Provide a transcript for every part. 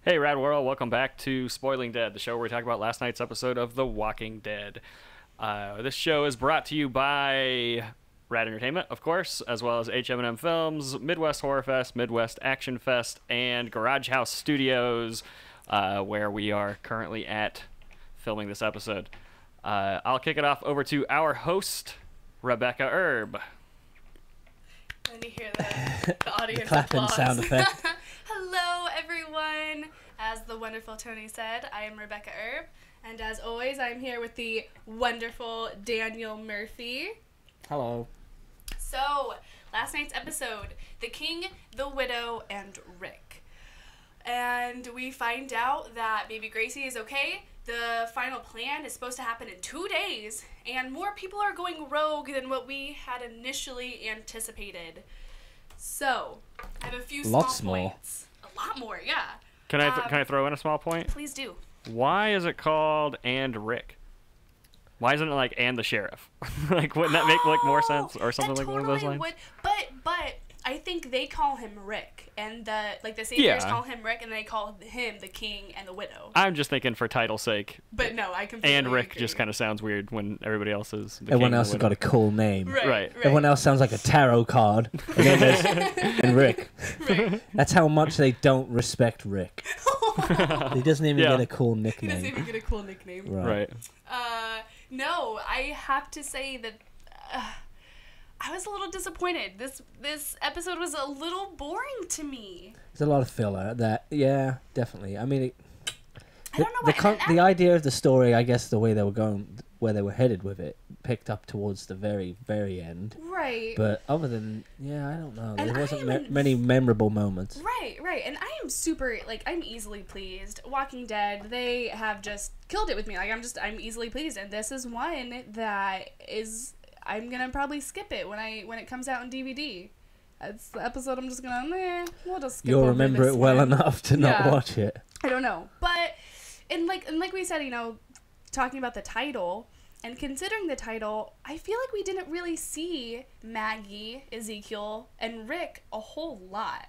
Hey, Rad World, welcome back to Spoiling Dead, the show where we talk about last night's episode of The Walking Dead. This show is brought to you by Rad Entertainment, of course, as well as HM&M Films, Midwest Horror Fest, Midwest Action Fest, and Garage House Studios, where we are currently at filming this episode. I'll kick it off over to our host, Rebekah Erb. Let me hear the audience clapping applause. sound effect. Hello, everyone. As the wonderful Tony said, I am Rebekah Erb, and as always, I'm here with the wonderful Daniel Murphy. Hello. So, last night's episode, the King, the Widow, and Rick. And we find out that baby Gracie is okay. The final plan is supposed to happen in 2 days, and more people are going rogue than what we had initially anticipated. So, I have a few small points. A lot more, yeah. Can I throw in a small point? Please do. Why is it called And Rick? Why isn't it like And the Sheriff? Like, wouldn't that make more sense or something like one of those lines? Would. But I think they call him Rick, and the Saviors call him Rick, and they call him the King and the Widow. I'm just thinking for title's sake. But no, I completely And Rick agree. just kind of sounds weird when everybody else is the Everyone King else and has the got a Widow. cool name. Right. Everyone else sounds like a tarot card. And then there's and Rick. Right. That's how much they don't respect Rick. He doesn't even get a cool He nickname. doesn't even get a cool nickname. Right. No, I have to say that I was a little disappointed. This episode was a little boring to me. There's a lot of filler. Yeah, definitely. I mean, I don't know why. the idea of the story, I guess, the way they were going, where they were headed with it, picked up towards the very, very end. Right. But other than, I don't know. And There wasn't many memorable moments. Right. And I am super, I'm easily pleased. Walking Dead, they have just killed it with me. I'm easily pleased. And this is one that I'm going to probably skip it when it comes out on DVD. It's the episode I'm just going to, we'll just skip You'll over remember this it well one. enough to not watch it. I don't know. But, and like we said, talking about the title, and considering the title, I feel like we didn't really see Maggie, Ezekiel, and Rick a whole lot.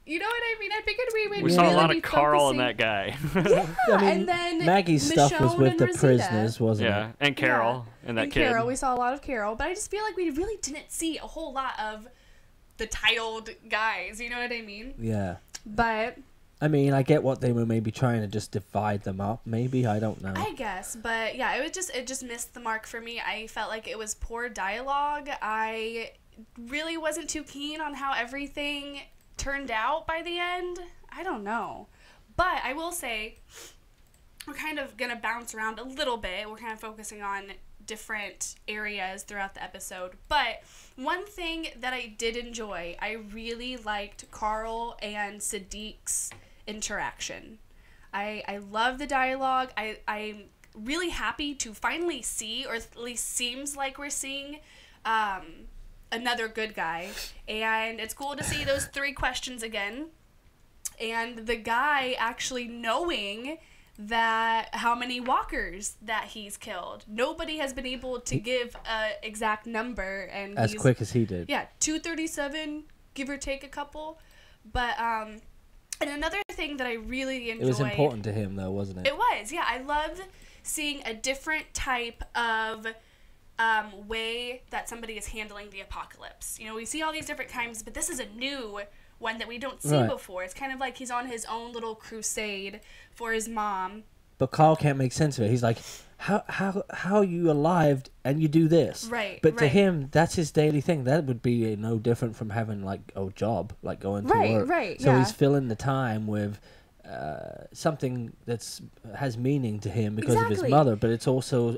You know what I mean? I figured we would We really saw a lot be of Carl focusing... and that guy. Yeah, I mean, and then Maggie's stuff was Michonne with and the Rosita. prisoners, wasn't Yeah, it? and Carol and that kid. Carol, we saw a lot of Carol, but I just feel like we really didn't see a whole lot of the titled guys. You know what I mean? Yeah. But I mean, I get what they were maybe trying to just divide them up. Maybe, I don't know. I guess, but yeah, it just missed the mark for me. I felt like it was poor dialogue. I really wasn't too keen on how everything turned out by the end. I don't know. But I will say, we're kind of going to bounce around a little bit. We're kind of focusing on different areas throughout the episode. But one thing that I did enjoy, I really liked Carl and Sadiq's interaction. I love the dialogue. I'm really happy to finally see, or at least seems like we're seeing, another good guy. And it's cool to see those 3 questions again. And the guy actually knowing that how many walkers that he's killed. Nobody has been able to give a exact number, and as quick as he did. Yeah, 237, give or take a couple. But and another thing that I really enjoyed. It was important to him, though, wasn't it? It was, yeah. I loved seeing a different type of way that somebody is handling the apocalypse. We see all these different kinds, but this is a new one that we don't see before. It's kind of like he's on his own little crusade for his mom. But Carl can't make sense of it. He's like, how are you alive and you do this? Right. But to him, that's his daily thing. That would be no different from having a job, like going to work. Right. So he's filling the time with something has meaning to him because of his mother, but it's also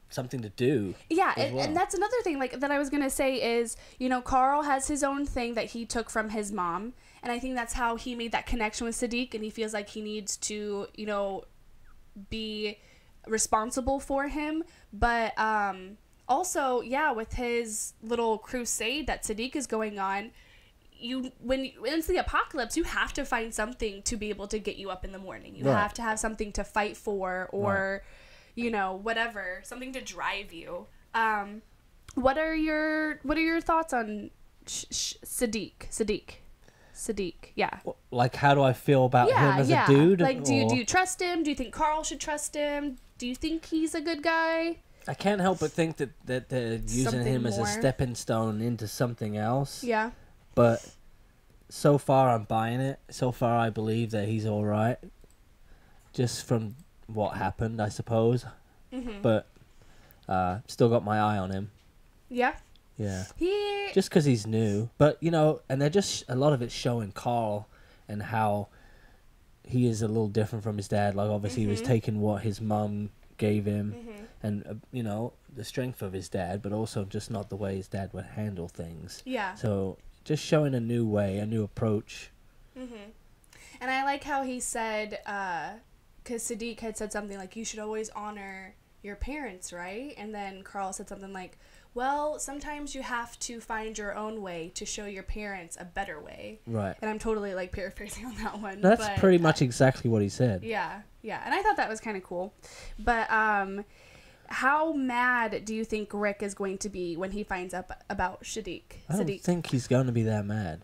something to do. Yeah, and that's another thing that I was going to say is, Carl has his own thing that he took from his mom, and I think that's how he made that connection with Sadiq, and he feels like he needs to, be responsible for him, but also, with his little crusade that Sadiq is going on, when it's the apocalypse, you have to find something to be able to get you up in the morning. You have to have something to fight for, or whatever, something to drive you. What are your thoughts on Sadiq? Sadiq. Yeah. Like, how do I feel about him as a dude? Like, do you trust him? Do you think Carl should trust him? Do you think he's a good guy? I can't help but think that they're using Something him as a more. stepping stone into something else. Yeah. But so far, I'm buying it. So far, I believe that he's all right. Just from what happened, I suppose. Mm-hmm. But still got my eye on him. Yeah. Yeah. He... Just because he's new. But, you know, and they're just... A lot of it's showing Carl and how he is a little different from his dad. Like, obviously, he was taking what his mum gave him. And, you know, the strength of his dad, but also just not the way his dad would handle things. Yeah. So, just showing a new way, a new approach. And I like how he said, because Sadiq had said something like, you should always honor your parents, right? And then Carl said something like, well, sometimes you have to find your own way to show your parents a better way. Right. And I'm totally, like, paraphrasing on that one. That's but, pretty much exactly what he said. Yeah, yeah. And I thought that was kind of cool. But how mad do you think Rick is going to be when he finds out about Sadiq? I don't think he's going to be that mad.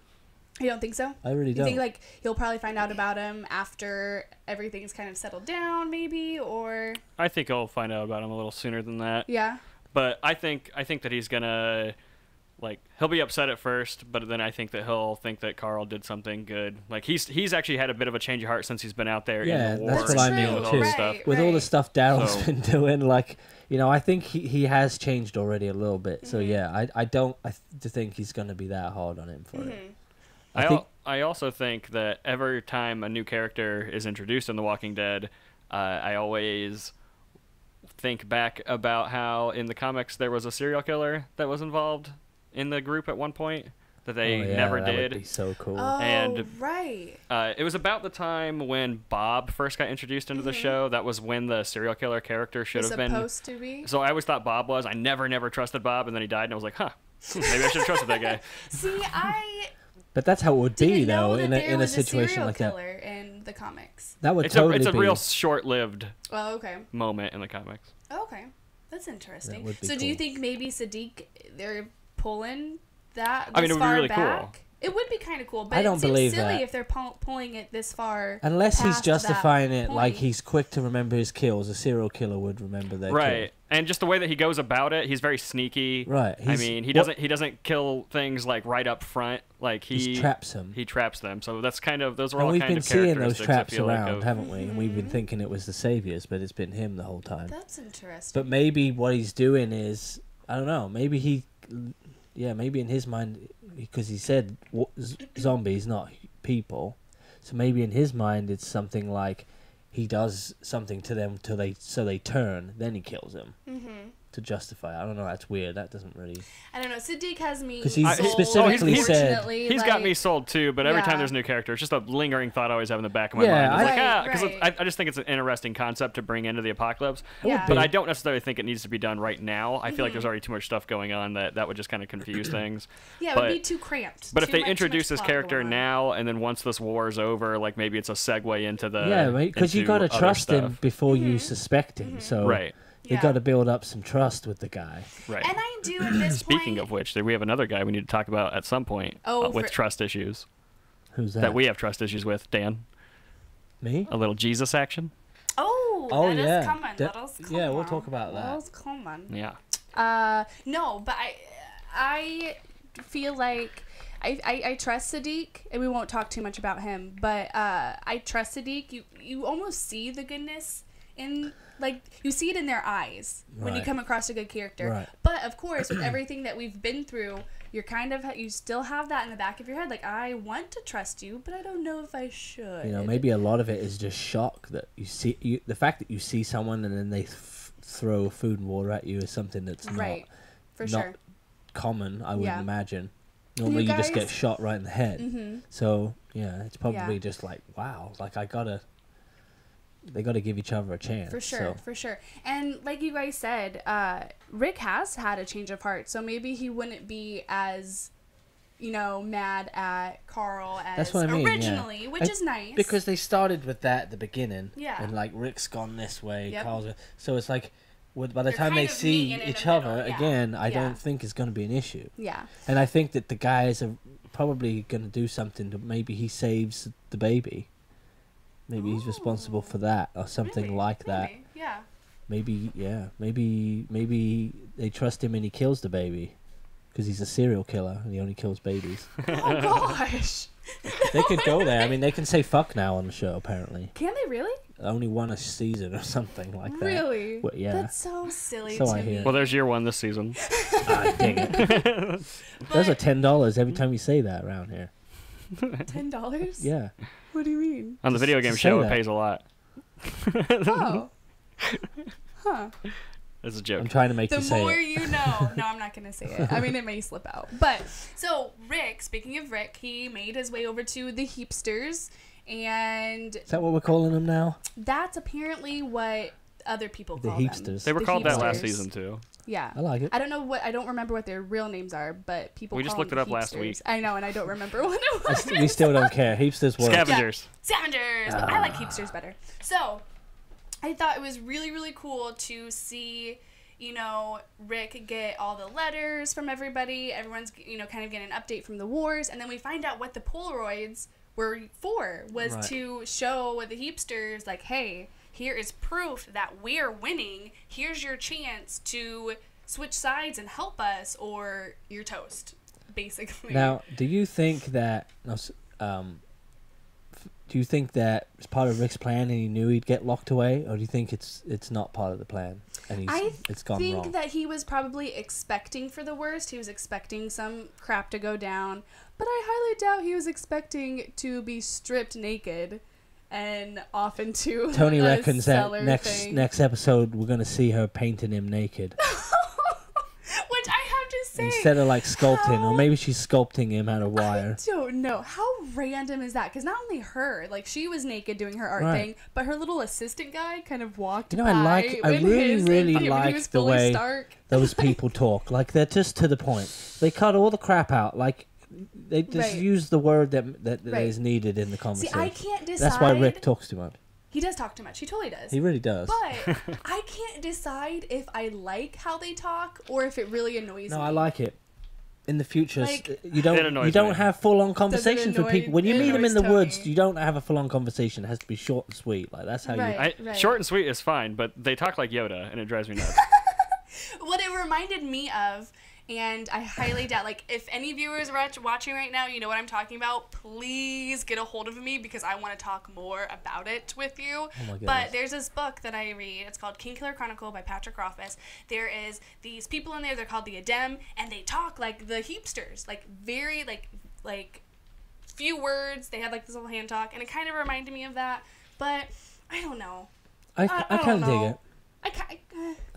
You don't think so? I really don't. You think, like, he'll probably find out about him after everything's kind of settled down, maybe, or... I think I'll find out about him a little sooner than that. Yeah. But I think that he's gonna, like, he'll be upset at first, but then I think that he'll think that Carl did something good. Like, he's actually had a bit of a change of heart since he's been out there in the war. That's what I mean with all too. this stuff. With all the stuff Daryl's So- been doing, like, you know, I think he has changed already a little bit. So yeah, I don't think he's gonna be that hard on him for it. I also think that every time a new character is introduced in The Walking Dead, I always think back about how in the comics there was a serial killer that was involved in the group at one point that they never that did. Would be so cool. Oh, And right. It was about the time when Bob first got introduced into the show. That was when the serial killer character should have been supposed to be. So I always thought Bob was. I never trusted Bob, and then he died, and I was like, huh, maybe I should have trusted that guy. See, I But that's how it would be, didn't know though, that in there a was situation serial like that. killer in the comics. That would It's totally a be. real short-lived Oh, okay. moment in the comics. Oh, okay. That's interesting. would be So do you cool. think maybe Sadiq, they're pulling that I mean, this it would be far really back? cool. It would be kind of cool, but I don't it seems believe silly that. if they're pulling it this far. Unless he's past justifying that it like point. he's quick to remember his kills. A serial killer would remember their Right, kills. and just the way that he goes about it, he's very sneaky. Right, I mean, he doesn't kill things like right up front. Like He traps them. He traps them. So that's kind of those are And all we've kind been of seeing those characteristics. I traps feel around, like, of, haven't we? And we've been thinking it was the saviors, but it's been him the whole time. That's interesting. But maybe what he's doing is, I don't know, maybe maybe in his mind, because he said zombies, not people. So maybe in his mind it's something like he does something to them so they turn, then he kills them to justify it. I don't know, that's weird. That doesn't really... I don't know. Sadiq has me 'Cause he's sold, specifically said- unfortunately, he's got me like- sold too, but every Yeah. time there's a new character, it's just a lingering thought I always have in the back of my Yeah, mind. It's Right, because right. I just think it's an interesting concept to bring into the apocalypse. Yeah. But I don't necessarily think it needs to be done right now. I feel like there's already too much stuff going on that would just kind of confuse things. Yeah, it but, would be too cramped. But if Too they much- introduce too much this plot character going on. now, and then once this war is over, like maybe it's a segue into the Yeah, because you into got to other trust him stuff. before you suspect him. So Right. you Yeah. got to build up some trust with the guy. Right. And I do at this Speaking point. of which, we have another guy we need to talk about at some point with for- trust issues Who's that? that we have trust issues with. Dan, Me? a little Jesus action. Oh, that yeah. is coming. That- That is yeah, we'll coming. talk about that. That is coming. Yeah. No, but I feel like I trust Sadiq, and we won't talk too much about him. But I trust Sadiq. You almost see the goodness in, like, you see it in their eyes when you Right. come across a good character. Right. But of course, with everything that we've been through, you still have that in the back of your head. Like, I want to trust you, but I don't know if I should. You know, maybe a lot of it is just shock that you see the fact that you see someone and then they throw food and water at you is something that's right, for not sure. common. I would Yeah. imagine. Normally, you just get guys- shot right in the head. Mm-hmm. So yeah, it's probably Yeah. just like, wow, like they gotta give each other a chance. For sure, So. for sure. And like you guys said, Rick has had a change of heart, so maybe he wouldn't be as, mad at Carl as That's what I mean, originally, yeah. which is nice. Because they started with that at the beginning. Yeah. And like Rick's gone this way, Yep. Carl's so it's like by the You're time kind they of see meeting in each the middle, other yeah. again, I Yeah. don't think is going to be an issue. Yeah. And I think that the guys are probably going to do something to maybe he saves the baby. Maybe he's responsible for that or something Really? like that. Maybe, yeah. Maybe, yeah. Maybe they trust him and he kills the baby. Because he's a serial killer and he only kills babies. Oh gosh. They could go there. I mean, they can say fuck now on the show, apparently. Can they really? Only one a season or something like that. Really? Well, yeah. That's so silly So to I me. hear. Well, there's year one this season. Ah, dang it. Those are $10 every time you say that around here. $10? Yeah. What do you mean? On the video game Just show, say it that. pays a lot. Oh. Huh. It's a joke. I'm trying to make The you say more it. you know. No, I'm not going to say it. I mean, it may slip out. But, so, Rick, speaking of Rick, he made his way over to the Heapsters, and Is that what we're calling them now? that's apparently what other people The call them. Heapsters. They were The called that last Heapsters. season too. Yeah. I like it. I don't remember what their real names are, but people We call just looked them it up last Heapsters. week. I know, and I don't remember what it was. We still don't care. Heapsters work. Scavengers. Scavengers! But I like Heapsters better. So, I thought it was really, really cool to see, you know, Rick get all the letters from everybody. Everyone's, you know, kind of getting an update from the wars. And then we find out what the Polaroids were for, was Right. to show the Heapsters, like, hey, here is proof that we're winning. Here's your chance to switch sides and help us, or you're toast, basically. Now, do you think that do you think that it's part of Rick's plan and he knew he'd get locked away, or do you think it's not part of the plan and it's gone think wrong? that he was probably expecting for the worst. He was expecting some crap to go down, but I highly doubt he was expecting to be stripped naked and off into Tony a reckons that cellar thing. next episode we're gonna see her painting him naked Which I have to say, instead of like sculpting, or how- maybe she's sculpting him out of wire. I don't know. How random is that? Because not only her, like, she was naked doing her art Right. thing, but her little assistant guy kind of walked You know, by. I when really when he like was the fully way Stark. those people talk. Like, they're just to the point. They cut all the crap out. Like, they just Right. use the word that Right. is needed in the See, conversation. I can't decide. That's why Rick talks too much. He does talk too much. He totally does. He really does. But I can't decide if I like how they talk or if it really annoys me. No, I like it. In the future, Like, you It don't annoys don't me. have full on conversations with annoy- people. When you it meet them in the annoys woods, Tony. you don't have a full on conversation. It has to be short and sweet. Like, that's how Right. Short and sweet is fine, but they talk like Yoda, and it drives me nuts. What it reminded me of, and I highly doubt, like, if any viewers are watching right now, you know what I'm talking about, please get a hold of me because I want to talk more about it with you. Oh my goodness. But there's this book that I read. It's called King Killer Chronicle by Patrick Rothfuss. There is these people in there, they're called the Adem, and they talk like the Heapsters, like very, like few words. They had like this little hand talk, and it kind of reminded me of that. But I don't know. I don't kind of dig know. it. I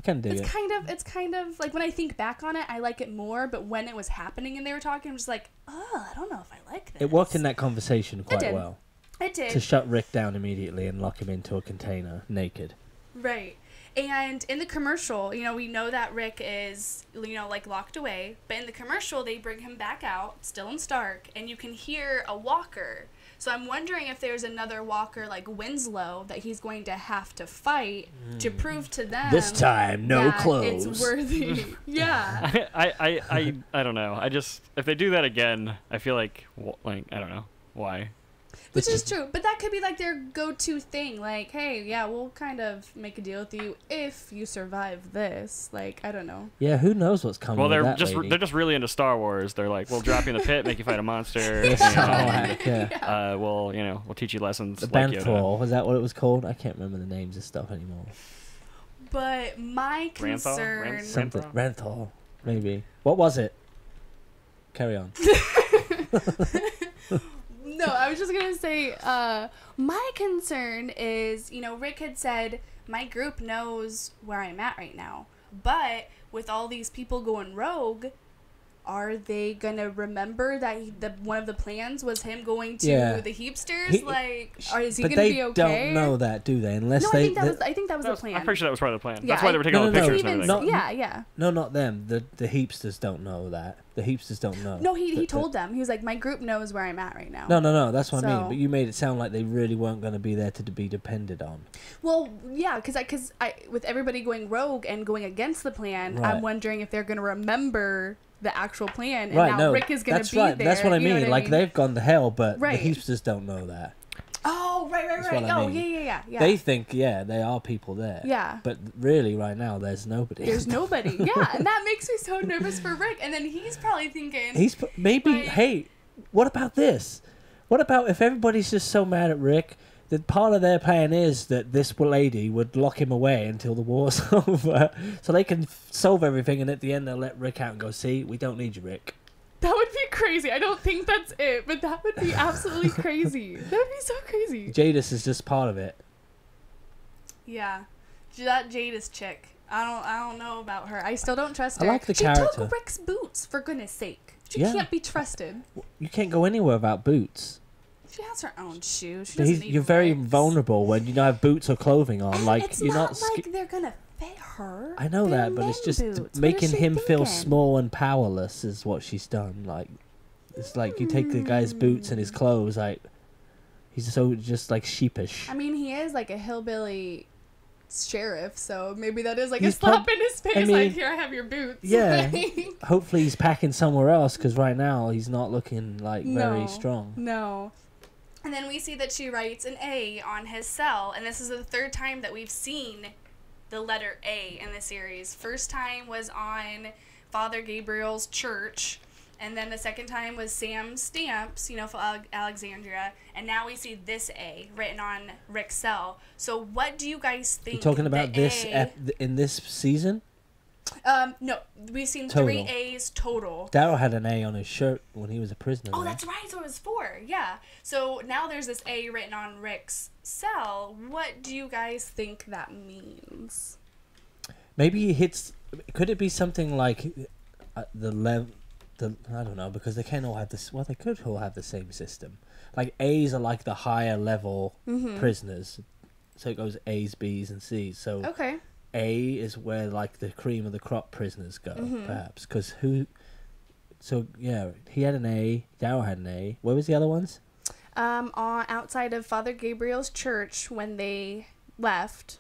kind of dig it's it. it's kind of like when I think back on it, I like it more. But when it was happening and they were talking, I'm just like, oh, I don't know if I like this. It worked in that conversation quite did. well. It did. To shut Rick down immediately and lock him into a container naked. Right. And in the commercial, you know, we know that Rick is, you know, like locked away. But in the commercial, they bring him back out, still in Stark, and you can hear a walker. So I'm wondering if there's another walker like Winslow that he's going to have to fight to prove to them This time, no that clothes. It's worthy. Yeah. I don't know. I just, if they do that again, I feel like I don't know why. Which is true, but that could be like their go-to thing. Like, hey, yeah, we'll kind of make a deal with you if you survive this. Like, I don't know. Yeah, who knows what's coming? Well, with they're that just lady. they're just really into Star Wars. They're like, we'll drop you in the pit, make you fight a monster. Yes, you know, oh, heck, yeah. we'll teach you lessons. The like Yoda. Banthal, was that what it was called? I can't remember the names of stuff anymore. But my Ranthal? concern... Something. Ranthal, maybe. What was it? Carry on. No, I was just going to say, my concern is, you know, Rick had said, my group knows where I'm at right now. But with all these people going rogue, are they gonna remember that one of the plans was him going to the Heapsters? Is he gonna be okay? But they don't know that, do they? Unless no, they. I think that was the plan. I'm pretty sure that was part of the plan. Yeah, That's why they were taking all the pictures and everything. Yeah. No, not them. The Heapsters don't know that. The Heapsters don't know. No, he told them. He was like, my group knows where I'm at right now. No. That's what I mean. But you made it sound like they really weren't going to be there to be depended on. Well, yeah, because with everybody going rogue and going against the plan, Right. I'm wondering if they're going to remember the actual plan, and Right, now no, Rick is going to be right. there. That's what I mean. What Like, they've gone to hell, but Right. the Heapsters don't know that. Oh, right. What I Oh, mean. yeah. They think, they are people there. Yeah. But really, right now, there's nobody. There's nobody. Yeah, and that makes me so nervous for Rick. And then he's probably thinking... Hey, what about this? What about if everybody's just so mad at Rick that part of their plan is that this lady would lock him away until the war's over so they can solve everything, and at the end they'll let Rick out and go, see, we don't need you, Rick. That would be crazy. I don't think that's it, but that would be absolutely crazy. That would be so crazy. Jadis is just part of it. Yeah. That Jadis chick. I don't know about her. I still don't trust her. I like the character. She took Rick's boots, for goodness sake. She Yeah. can't be trusted. You can't go anywhere without boots. She has her own shoes. She doesn't need You're very legs. vulnerable when you don't have boots or clothing on. And Like it's you're not not. like they're gonna fit her. I know They're that, but it's men just boots. What making is she him feel thinking? small and powerless is what she's done. Like, it's like you take the guy's boots and his clothes, like he's so just like sheepish. I mean, he is like a hillbilly sheriff, so maybe that is like a He's slap in his face. I mean, like, here, I have your boots. Yeah. Like, Hopefully he's packing somewhere else because right now he's not looking like very strong. No. And then we see that she writes an A on his cell, and this is the third time that we've seen the letter A in the series. First time was on Father Gabriel's church, and then the second time was Sam's stamps, for Alexandria, and now we see this A written on Rick's cell. So what do you guys think? You're talking about this in this season? No, we've seen Total. 3 A's total. Daryl had an A on his shirt when he was a prisoner. Oh, right? that's right. So it was 4. Yeah. So now there's this A written on Rick's cell. What do you guys think that means? Maybe he hits. Could it be something like the level? I don't know, because they can't all have this. Well, they could all have the same system. Like A's are like the higher level prisoners, so it goes A's, B's, and C's. So Okay. A is where like the cream of the crop prisoners go, perhaps. Because who? So yeah, he had an A. Daryl had an A. Where was the other ones? Outside of Father Gabriel's church when they left,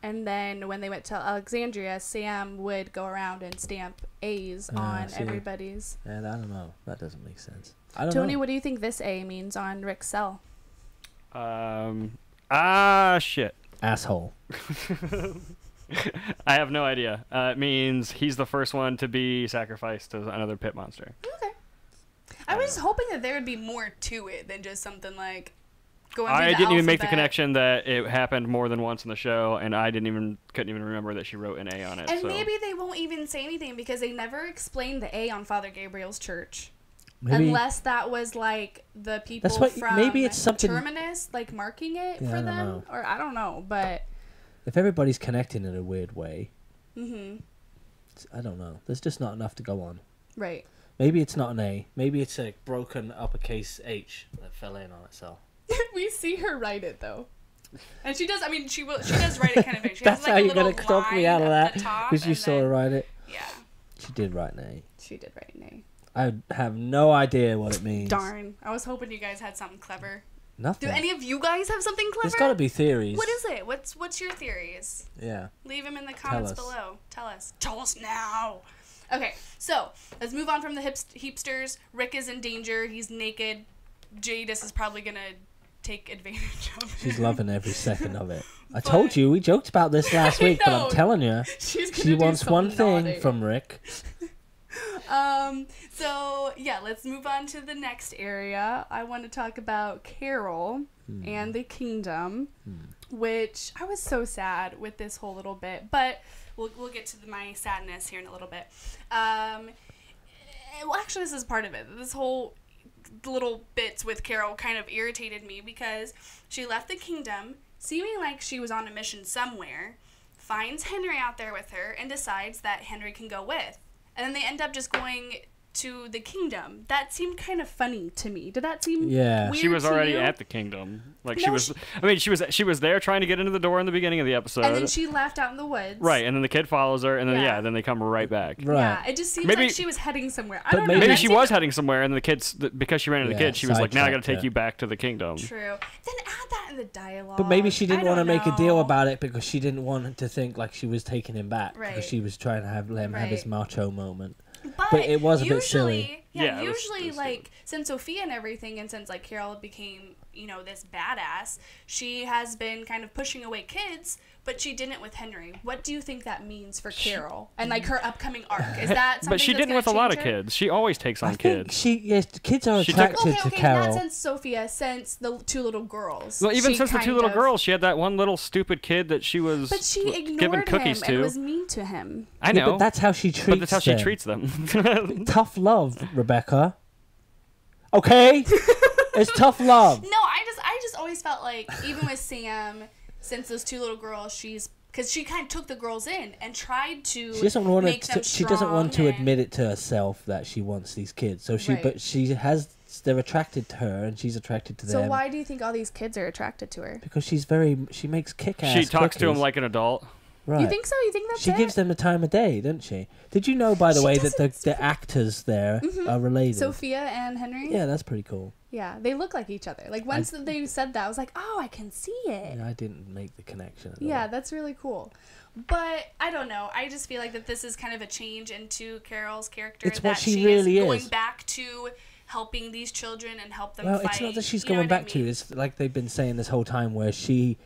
and then when they went to Alexandria, Sam would go around and stamp A's on everybody's. And I don't know. That doesn't make sense. I don't Tony, know. what do you think this A means on Rick's cell? Shit. Asshole. I have no idea. It means he's the first one to be sacrificed to another pit monster. Okay. I was hoping that there would be more to it than just something like going through I the didn't even make the alphabet. connection that it happened more than once in the show, and I couldn't even remember that she wrote an A on it. And so. maybe they won't even say anything because they never explained the A on Father Gabriel's church. Maybe, Unless that was like the people That's what- from maybe it's something- Terminus like marking it Yeah, I for don't them, know. or I don't know, but if everybody's connecting in a weird way, I don't know. There's just not enough to go on. right. Maybe it's not an A. Maybe it's a broken uppercase H that fell in on itself. We see her write it though, and she does. I mean, she does write it kind of big. She That's has, like, how a you're little gonna talk me line out of at that, the top, because you and saw then- her write it. Yeah, She did write an A. she did write an A. I have no idea what it means. Darn, I was hoping you guys had something clever. Nothing. Do any of you guys have something clever? There's got to be theories. What is it? What's your theories? Yeah. Leave them in the comments us. below. Tell us. Tell us now. Okay, so let's move on from the heapsters. Rick is in danger. He's naked. Jadis is probably gonna take advantage of him. She's loving every second of it. I told you, we joked about this last week, but know. I'm telling you, She she wants one thing naughty. from Rick. So yeah, let's move on to the next area. I want to talk about Carol and the kingdom, which I was so sad with this whole little bit, but we'll get to my sadness here in a little bit. Well, actually, this is part of it. This whole little bits with Carol kind of irritated me because she left the kingdom, seeming like she was on a mission somewhere, finds Henry out there with her, and decides that Henry can go with. And then they end up just going to the kingdom. That seemed kind of funny to me. Did that seem Yeah. weird She was to already you? at the kingdom. Like No, she was there trying to get into the door in the beginning of the episode. And then she left out in the woods. Right, and then the kid follows her, and then Yeah. then they come right back. Right. Yeah, it just seems Maybe- like she was heading somewhere. I But don't know. maybe Maybe that she seemed- was heading somewhere, and the kids, because she ran into the Yeah, kid, she was like, "Now I got to sidetracked, take yeah. you back to the kingdom." True. Then add that in the dialogue. But maybe she didn't I want to don't make a deal know. about it because she didn't want to think like she was taking him back. Right. Because she was trying to let him have his Right. macho moment. But it was a bit silly. Yeah, it was usually, stupid. like, since Sophia and everything, and since, like, Carol became, this badass, she has been kind of pushing away kids, but she didn't with Henry. What do you think that means for Carol? And, like, her upcoming arc? Is that something But she that's didn't with a gonna lot of change her? kids. She always takes on I think kids. kids are She took- attracted to Okay, Carol. not since Sophia, since the two little girls. Well, even She since the two kind little of- girls, she had that one little stupid kid that she was But she giving ignored cookies him to. and was mean to him. I Yeah, know, but that's how she treats but that's how she them. treats them. Tough love, Rebecca. Okay? It's tough love. No, I just always felt like, even with Sam, since those two little girls, because she kind of took the girls in and tried to She doesn't want make them she doesn't want to strong and- admit it to herself that she wants these kids. So Right. but they're attracted to her and she's attracted to So them. why do you think all these kids are attracted to her? Because she makes kick-ass She talks to him cookies. like an adult. Right. You think so? You think that's She it? gives them the time of day, doesn't she? Did you know, by the She way, that doesn't the actors there are related? Sophia and Henry? Yeah, that's pretty cool. Yeah, they look like each other. Like, once they said that, I was like, oh, I can see it. Yeah, I didn't make the connection. At Yeah, all. that's really cool. But I don't know. I just feel like that this is kind of a change into Carol's character. It's what that she really is going is. back to helping these children and help them Well, fight. it's not that she's You know going what I back to. mean? It's like they've been saying this whole time, where she's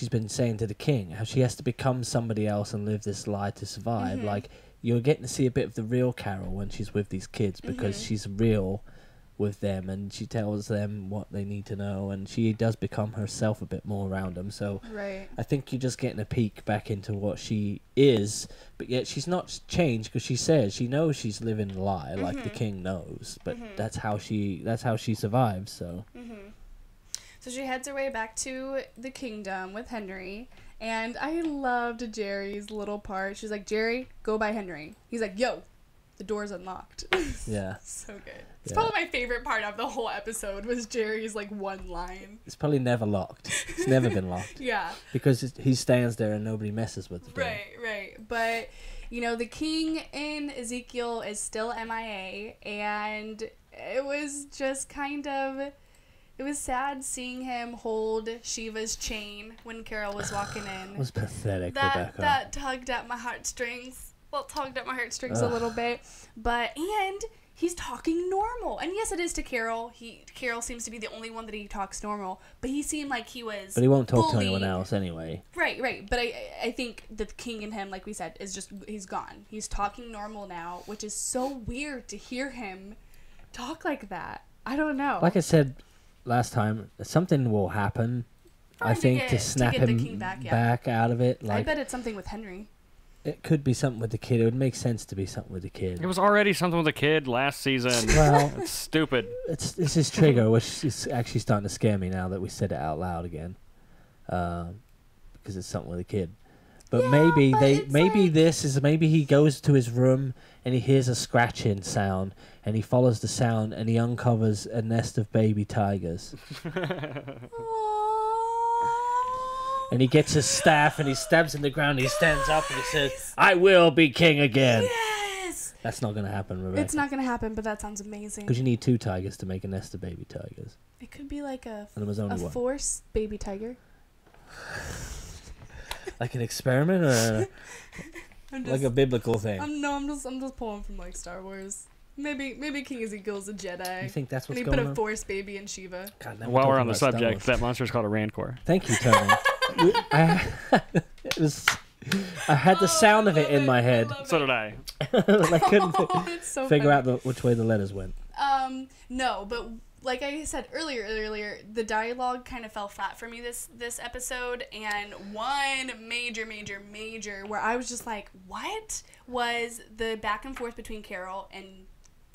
been saying to the king, how she has to become somebody else and live this lie to survive. Mm-hmm. Like, you're getting to see a bit of the real Carol when she's with these kids, because Mm-hmm. she's real with them and she tells them what they need to know, and she does become herself a bit more around them. So Right. I think you're just getting a peek back into what she is, but yet she's not changed, because she says she knows she's living a lie, like Mm-hmm. the king knows, but that's how she survives. So So she heads her way back to the kingdom with Henry. And I loved Jerry's little part. She's like, Jerry, go by Henry. He's like, yo, the door's unlocked. yeah, So good. It's Yeah. probably my favorite part of the whole episode was Jerry's like one line. it's probably never locked. It's never been locked, Yeah. because he stands there and nobody messes with the door. Right. But, the king in Ezekiel is still MIA. And it was just kind of... It was sad seeing him hold Shiva's chain when Carol was walking in. It was pathetic, that Rebecca. that tugged at my heartstrings. Well, tugged at my heartstrings a Ugh. little bit. And he's talking normal. And yes, it is to Carol. Carol seems to be the only one that he talks normal. But he seemed like he was But he won't talk to fully- anyone else anyway. Right. But I think the king in him, like we said, is just, he's gone. He's talking normal now, which is so weird to hear him talk like that. I don't know. Like I said last time, something will happen. I think to snap get the him king back, yeah. back out of it. I Like, bet it's something with Henry. it could be something with the kid. It would make sense to be something with the kid. It was already something with a kid last season. Well, It's stupid. it's his trigger, which is actually starting to scare me now that we said it out loud again, because it's something with a kid. But Yeah, maybe but it's like- maybe he goes to his room and he hears a scratching sound and he follows the sound and he uncovers a nest of baby tigers. And he gets his staff and he stabs in the ground. He stands up and he says, "I will be king again." Yes! That's not going to happen, Rebecca. It's not going to happen, but that sounds amazing. Because you need 2 tigers to make a nest of baby tigers. It could be like a And there was only one. force baby tiger. Like an experiment or I'm like a biblical thing? I'm just pulling from like Star Wars. Maybe King Ezekiel's a Jedi. You think that's and what's he going put a on? force baby in Shiva. God, now While we're talking on the about Star subject, Wars. that monster's called a Rancor. Thank you, Tony. It was. I had the sound of it in my head. So did I. I couldn't It's so figure funny. out which way the letters went. No, but like I said earlier, the dialogue kind of fell flat for me this episode, and one major where I was just like, what was the back and forth between Carol and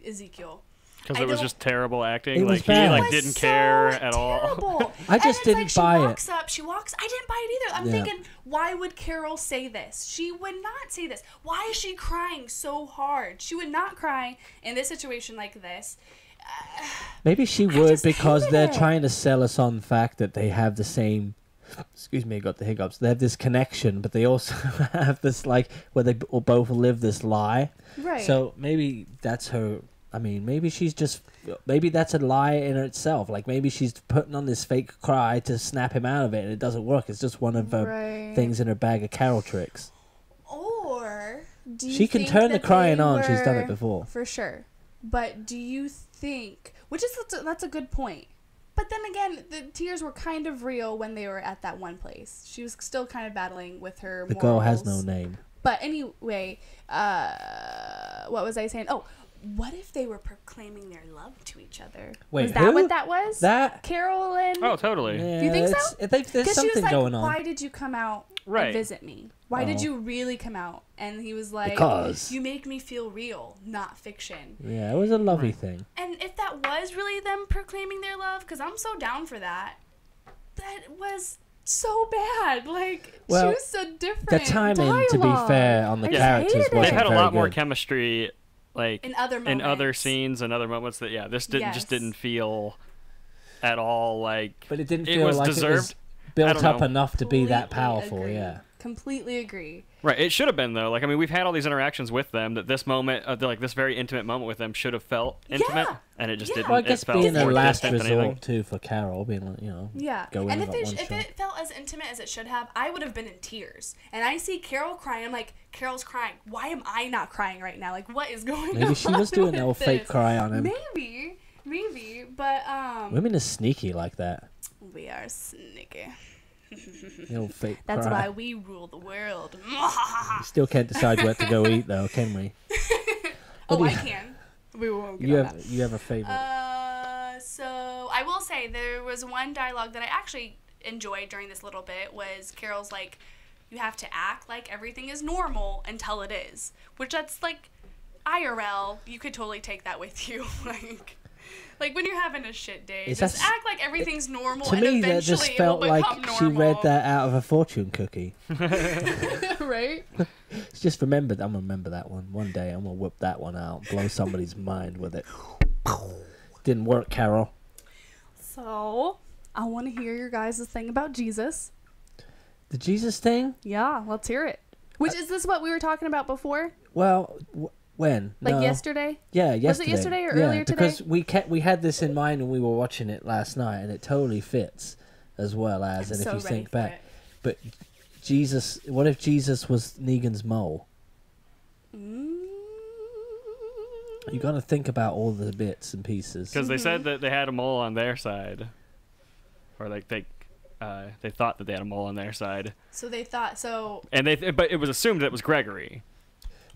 Ezekiel. Because it was just terrible acting. It was Like bad. he It like was didn't so care at all. terrible. I just and didn't it's buy like it. she walks up, I didn't buy it either. I'm Yeah. thinking, why would Carol say this? She would not say this. Why is she crying so hard? She would not cry in this situation like this. Maybe she would just because hated they're it. trying to sell us on the fact that they have the same. Excuse me, I got the hiccups. They have this connection, but they also have this like where they both live this lie. Right. So maybe that's her. I mean, maybe she's just. Maybe that's a lie in itself. Like maybe she's putting on this fake cry to snap him out of it, and it doesn't work. It's just one of her Right. things in her bag of Carol tricks. Or do you She can think turn the that crying they on. She's done it were- before. For sure. But do you think, that's a good point. But then again, the tears were kind of real when they were at that one place. She was still kind of battling with her The girl has no morals. name. But anyway, what was I saying? Oh, what if they were proclaiming their love to each other? Wait, was that who? what that was? That. Carolyn? Oh, totally. Yeah, you think so? There's Because she something was like, going on. why did you come out Right. and visit me? Why did Oh. you really come out? And he was like, Because. you make me feel real, not fiction. Yeah, it was a lovely thing. And if that was really them proclaiming their love, because I'm so down for that, that was so bad. Like, Well, she was so different. The timing, to be Dialogue. fair, on the I just characters hated it. They've wasn't had a very lot more good. chemistry, like In other in other moments. scenes and other moments that this didn't just Yes. didn't feel at all like. But it didn't it feel was like deserved. it was built don't up know. enough to be that Completely powerful. agree. Yeah. Completely agree. Right, it should have been though. Like I mean, we've had all these interactions with them. That this moment, like this very intimate moment with them, should have felt intimate, Yeah. and it just Yeah. didn't. Well, I It guess felt being a more last distant than anything. resort too for Carol, being like, Yeah. go And in if and got one if shot. it felt as intimate as it should have, I would have been in tears. And I see Carol crying. I'm like, Carol's crying. Why am I not crying right now? Like, what is going on? Maybe she was doing with the old fake this? cry on him. Maybe. But Women are sneaky like that. we are sneaky. The old fake That's cry. why we rule the world. We still can't decide where to go eat though, can we? Oh, do I you- can. We won't get You on have that. you have a favorite? So I will say there was one dialogue that I actually enjoyed during this little bit was Carol's like, you have to act like everything is normal until it is, which that's like IRL. You could totally take that with you, like when you're having a shit day, Is just that- act like everything's normal, To and me, that eventually just it felt will like become she normal. read that out of a fortune cookie. Right? Just remembered. I'm gonna remember that one. One day, I'm gonna whip that one out, blow somebody's mind with it. Didn't work, Carol. So I want to hear your guys' thing about Jesus. The Jesus thing? Yeah, let's hear it. Which is this what we were talking about before? Well, when? Like No. yesterday? Yeah, yesterday. Was it yesterday or yeah, earlier today? because we had this in mind when we were watching it last night, and it totally fits as well as. I'm And so if you ready think for back, it. but Jesus, what if Jesus was Negan's mole? You got to think about all the bits and pieces. Because they said that they had a mole on their side, or like they thought that they had a mole on their side, So they thought so. and but it was assumed that it was Gregory.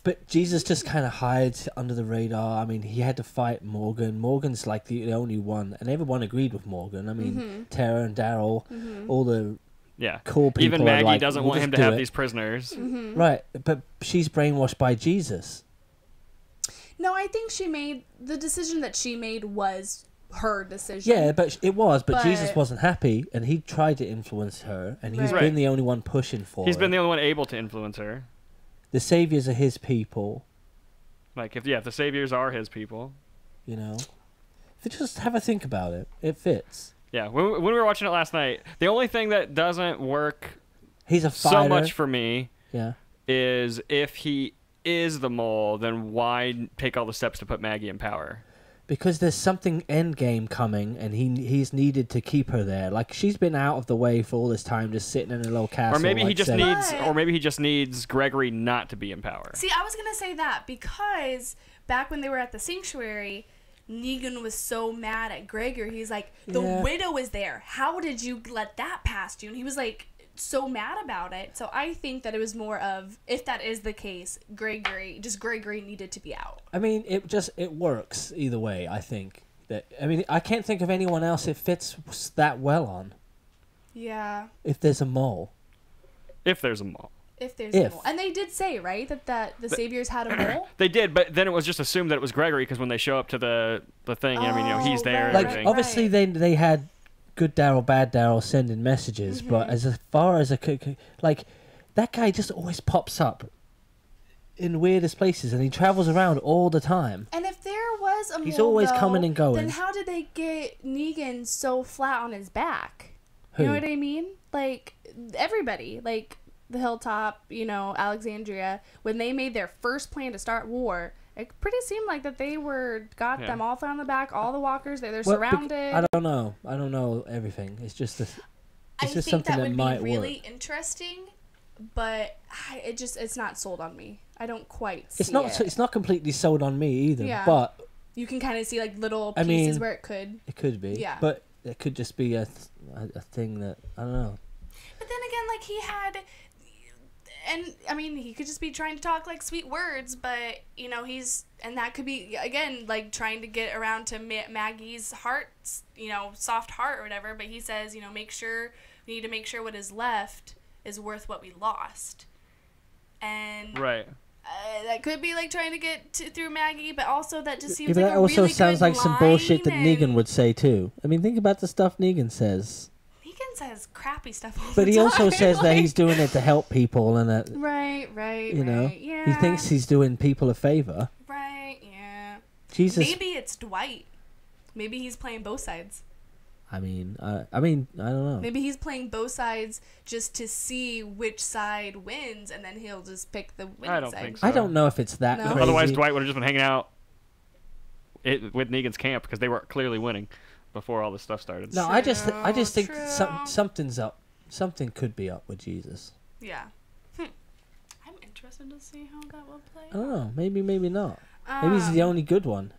But Jesus just kind of hides under the radar. I mean, he had to fight Morgan. Morgan's like the only one, and everyone agreed with Morgan. I mean, Tara and Daryl, all the Yeah, cool people. even are Maggie like, doesn't "We'll want just him to do have it." these prisoners. Right, but she's brainwashed by Jesus. No, I think the decision that she made was her decision. Yeah, but it was. But Jesus But- wasn't happy, and he tried to influence her, and he's Right. been the only one pushing for He's it. been the only one able to influence her. The saviors are his people, Like if the saviors are his people. you know. If you just have a think about it, it fits. Yeah, when we were watching it last night, the only thing that doesn't work He's a fighter. so much for me Yeah. is if he is the mole, then why take all the steps to put Maggie in power? Because there's something end game coming, and he's needed to keep her there. Like she's been out of the way for all this time, just sitting in a little castle. Or maybe he like, just saying- needs, But- or maybe he just needs Gregory not to be in power. See, I was gonna say that because back when they were at the sanctuary, Negan was so mad at Gregor. He's like, the Yeah. widow is there. How did you let that past you? And he was like so mad about it. So I think that it was more of, if that is the case, Gregory needed to be out. I mean, it works either way. I think that. I mean, I can't think of anyone else it fits that well on. Yeah. If there's a mole. If there's a mole. If there's a mole. And they did say, right, that the Saviors had a mole? They did, but then it was just assumed that it was Gregory because when they show up to the thing, I mean, he's there. Right, and Like, everything. obviously, they had good Daryl, bad Daryl sending messages, but as far as like, that guy just always pops up in weirdest places, and he travels around all the time. And if there was a mole, He's always coming and going. then how did they get Negan so flat on his back? Who? You know what I mean? Like, everybody. Like, the Hilltop, Alexandria, when they made their first plan to start war, it pretty seemed like that they got them all flat on the back, all the walkers, they're surrounded. I don't know everything. It's just I just think something that that would might be really work. interesting, but it's not sold on me. I don't quite see It's not completely sold on me either, Yeah. but You can kind of see like little pieces where it could. it could be. Yeah. But it could just be a thing that I don't know. But then again, like he had, and I mean, he could just be trying to talk like sweet words, but and that could be again like trying to get around to Maggie's heart, soft heart or whatever. But he says, we need to make sure what is left is worth what we lost, and Right. That could be like trying to get through Maggie, but also that just seems Yeah, but like that a also really sounds good like some bullshit that line, Negan and would say too. I mean, think about the stuff Negan says. Negan says crappy stuff all But the he also time, says that like- he's doing it to help people, and that right, yeah. he thinks he's doing people a favor. right, yeah. Jesus. Maybe it's Dwight. Maybe he's playing both sides. I mean, I don't know. Maybe he's playing both sides just to see which side wins, and then he'll just pick the winning I don't side. think so. I don't know if it's that No. crazy. Otherwise, Dwight would have just been hanging out with Negan's camp because they were clearly winning before all this stuff started. No, I just think True. something's up. Something could be up with Jesus. Yeah. I'm interested to see how that will play. I don't know. Maybe not. Maybe he's the only good one.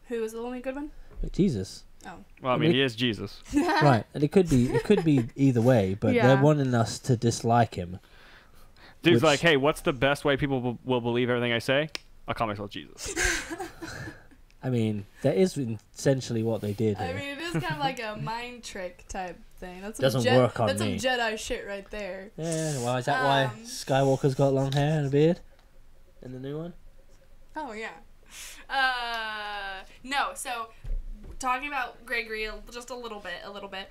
Who is the only good one? Jesus. Oh. Well, I mean, he is Jesus. Right. And it could be either way, but Yeah. they're wanting us to dislike him. Dude's Which- like, hey, what's the best way people will believe everything I say? I'll call myself Jesus. I mean, that is essentially what they did here. I mean, it is kind of like a mind trick type thing. That's some Doesn't work on That's me. some Jedi shit right there. Yeah, well, is that why Skywalker's got long hair and a beard? In the new one? Oh yeah. No. So talking about Gregory just a little bit.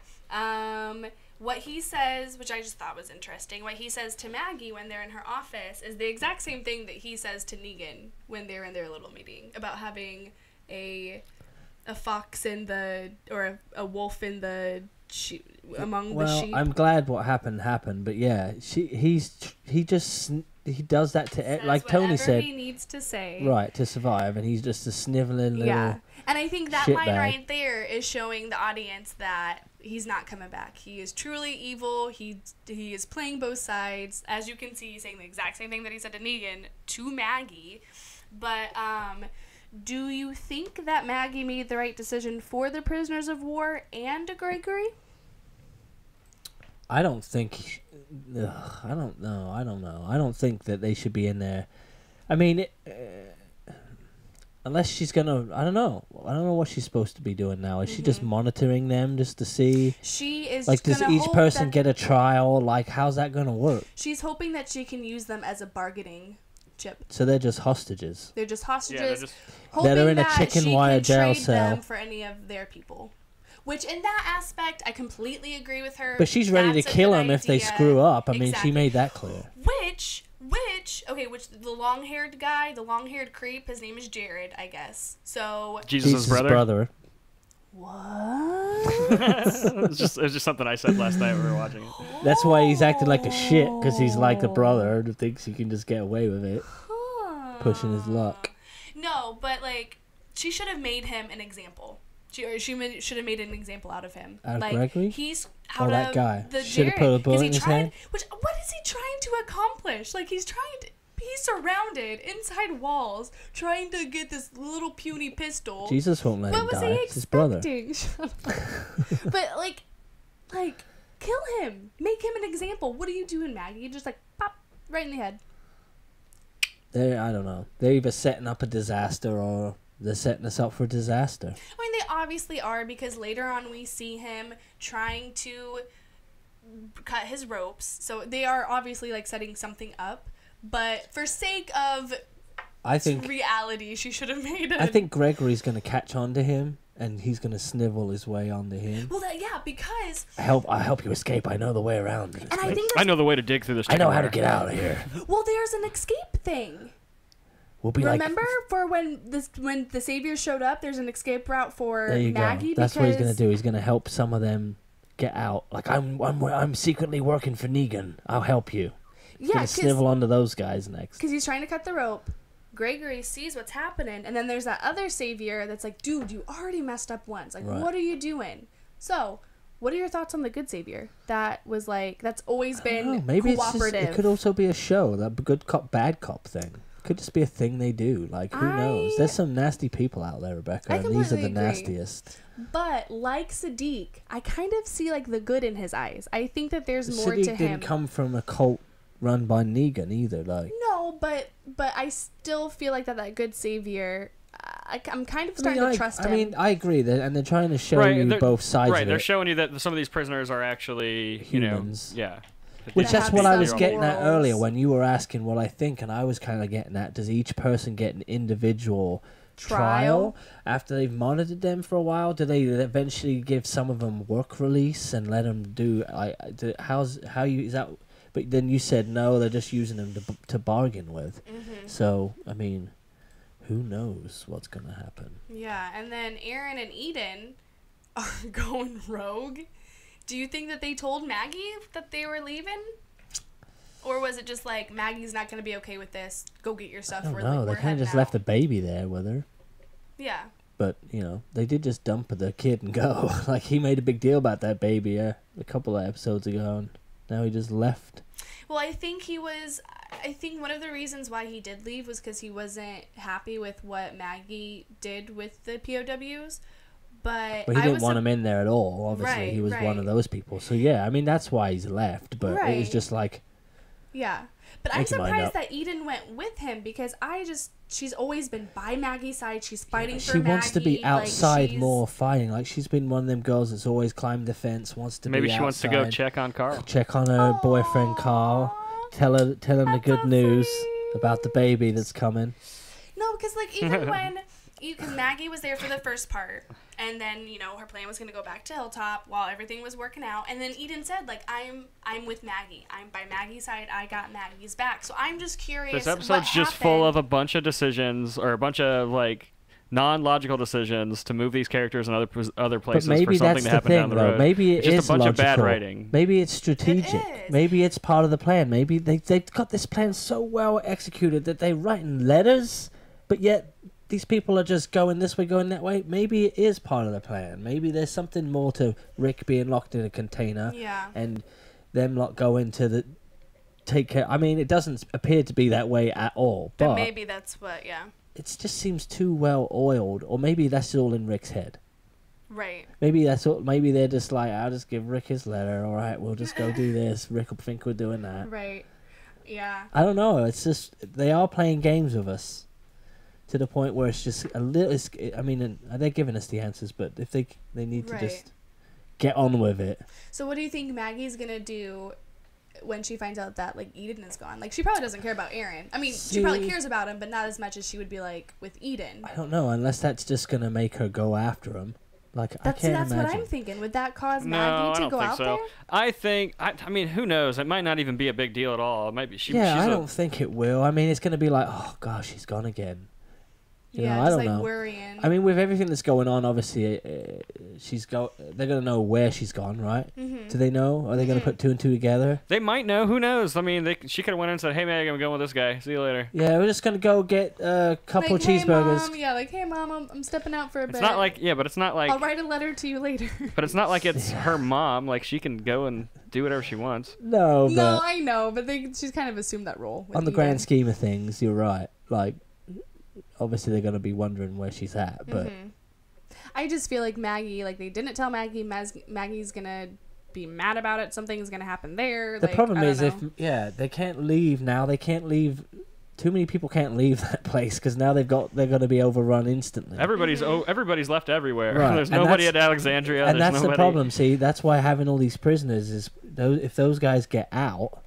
What he says, which I just thought was interesting, what he says to Maggie when they're in her office is the exact same thing that he says to Negan when they're in their little meeting about having a fox in the or a wolf in the among the sheep. I'm glad what happened, but yeah, he does that to Says like Tony whatever said, he needs to say. right, to survive, and he's just a sniveling little. Yeah. And I think that shitbag. line right there is showing the audience that he's not coming back. He is truly evil. He is playing both sides. As you can see, he's saying the exact same thing that he said to Negan to Maggie. But do you think that Maggie made the right decision for the prisoners of war and Gregory? I don't think. I don't know. I don't think that they should be in there. I mean, unless she's gonna. I don't know. I don't know what she's supposed to be doing now. Is she just monitoring them just to see? She is. Like, does gonna each hope person that- get a trial? Like, how's that gonna work? She's hoping that she can use them as a bargaining chip. So they're just hostages. They're just hostages. Yeah, they're just... hoping That are in a that chicken she wire can jail trade cell. them for any of their people. Which, in that aspect, I completely agree with her. But she's ready to That's a kill good them if they idea. screw up. I mean, Exactly. she made that clear. Which the long-haired guy, the long-haired creep, his name is Jared, I guess. So Jesus' brother. what? It's just something I said last night when we were watching it. That's why he's acting like a shit, because he's like the brother who thinks he can just get away with it, pushing his luck. No, but like she should have made him an example. She should have made an example out of him. Out of like Gregory? he's Oh, out that of guy. the Should have Jared, put a bullet 'cause he in his tried- hand? Which what is he trying to accomplish? Like he's surrounded inside walls, trying to get this little puny pistol. Jesus won't let What him was die. he It's his brother. expecting? But like, kill him. Make him an example. What are you doing, Maggie? Just like pop right in the head. I don't know. They're either setting up a disaster or they're setting us up for disaster. I mean, they obviously are because later on we see him trying to cut his ropes. So they are obviously like setting something up, but for sake of reality, she should have made it. I think Gregory's going to catch on to him, and he's going to snivel his way onto him. Well, because I help you escape. I know the way around. And I think I know the way to dig through this. I know how to get out of here. Well, there's an escape thing. We'll be Remember for when the Saviors showed up, there's an escape route for there you Maggie. Go. That's what he's going to do. He's going to help some of them get out. Like, I'm secretly working for Negan. I'll help you. He's going to snivel onto those guys next. Because he's trying to cut the rope. Gregory sees what's happening, and then there's that other Savior that's like, dude, you already messed up once. Like, what are you doing? So, what are your thoughts on the good Savior? That was like, that's always been maybe cooperative. It could also be a show, that good cop, bad cop thing. Could just be a thing they do. Like, who knows? There's some nasty people out there, Rebecca, and these are the nastiest. But like Sadiq, I kind of see like the good in his eyes. I think that there's more Sadiq to him. didn't come from a cult run by Negan either. Like, no, but I still feel like that good Savior. I'm kind of starting to trust him. I mean, I agree, and they're trying to show you both sides of it. Right, they're showing you that some of these prisoners are actually humans. Which that's what I was getting at earlier when you were asking what I think, and I was kind of getting at, does each person get an individual trial after they've monitored them for a while? Do they eventually give some of them work release and let them do? Is that? But then you said no, they're just using them to bargain with. Mm-hmm. So I mean, who knows what's gonna happen? Yeah, and then Aaron and Eden are going rogue. Do you think that they told Maggie that they were leaving? Or was it just like, Maggie's not going to be okay with this, go get your stuff, No, they kind of just left the baby there with her. Yeah. But, they did just dump the kid and go. Like, he made a big deal about that baby a couple of episodes ago, and now he just left. Well, I think one of the reasons why he did leave was because he wasn't happy with what Maggie did with the POWs. But he didn't want him in there at all. Obviously, he was one of those people. So yeah, I mean that's why he's left. But it was just like, yeah. But I'm surprised that Eden went with him because she's always been by Maggie's side. She's fighting for Maggie. She wants to be outside more fighting. Like she's been one of them girls that's always climbed the fence. Wants to maybe be she outside. Wants to go check on Carl. Check on her boyfriend Carl. Tell him the good news about the baby that's coming. No, because like even when. Because Maggie was there for the first part, and then her plan was gonna go back to Hilltop while everything was working out, and then Eden said like I'm with Maggie, I'm by Maggie's side, I got Maggie's back. So I'm just curious. This episode's just full of a bunch of decisions or a bunch of like non-logical decisions to move these characters in other places for something to happen down the road. Maybe it just is a bunch logical. of bad writing. Maybe it's strategic. Maybe it's part of the plan. Maybe they've got this plan so well executed that they're writing letters, but yet these people are just going this way, going that way. Maybe it is part of the plan. Maybe there's something more to Rick being locked in a container and them not going to take care. I mean, it doesn't appear to be that way at all. But maybe that's what, it just seems too well oiled, or maybe that's all in Rick's head. Right. Maybe that's all. Maybe they're just like, I'll just give Rick his letter. All right, we'll just go do this. Rick will think we're doing that. Right. Yeah. I don't know. It's just they are playing games with us. To the point where it's just a little. I mean, they're giving us the answers, but if they need to just get on with it. So, what do you think Maggie's gonna do when she finds out that like Eden is gone? Like, she probably doesn't care about Aaron. I mean, she probably cares about him, but not as much as she would be like with Eden. I don't know, unless that's just gonna make her go after him. Like, I can't imagine. That's what I'm thinking. Would that cause Maggie to go out there? I think. I mean, who knows? It might not even be a big deal at all. It might be. I don't think it will. I mean, it's gonna be like, oh gosh, she's gone again. I don't know. Worrying. I mean, with everything that's going on, obviously, they're gonna know where she's gone, right? Mm-hmm. Do they know? Are they gonna put two and two together? They might know. Who knows? I mean, she could have went in and said, "Hey, Meg, I'm going with this guy. See you later." Yeah, we're just gonna go get a couple of cheeseburgers. Hey, Mom, I'm stepping out for a bit. It's not like, but it's not like. I'll write a letter to you later. But it's not like it's her mom. Like she can go and do whatever she wants. No, I know, but she's kind of assumed that role. On the grand scheme of things, you're right. Like. Obviously, they're going to be wondering where she's at, but... I just feel like Maggie, like, they didn't tell Maggie. Maggie's going to be mad about it. Something's going to happen there. The problem is they can't leave now. They can't leave too many people can't leave that place because now they're going to be overrun instantly. Everybody's left everywhere. Right. There's And nobody that's- at Alexandria. And There's that's nobody... the problem. See, that's why having all these prisoners is if those guys get out,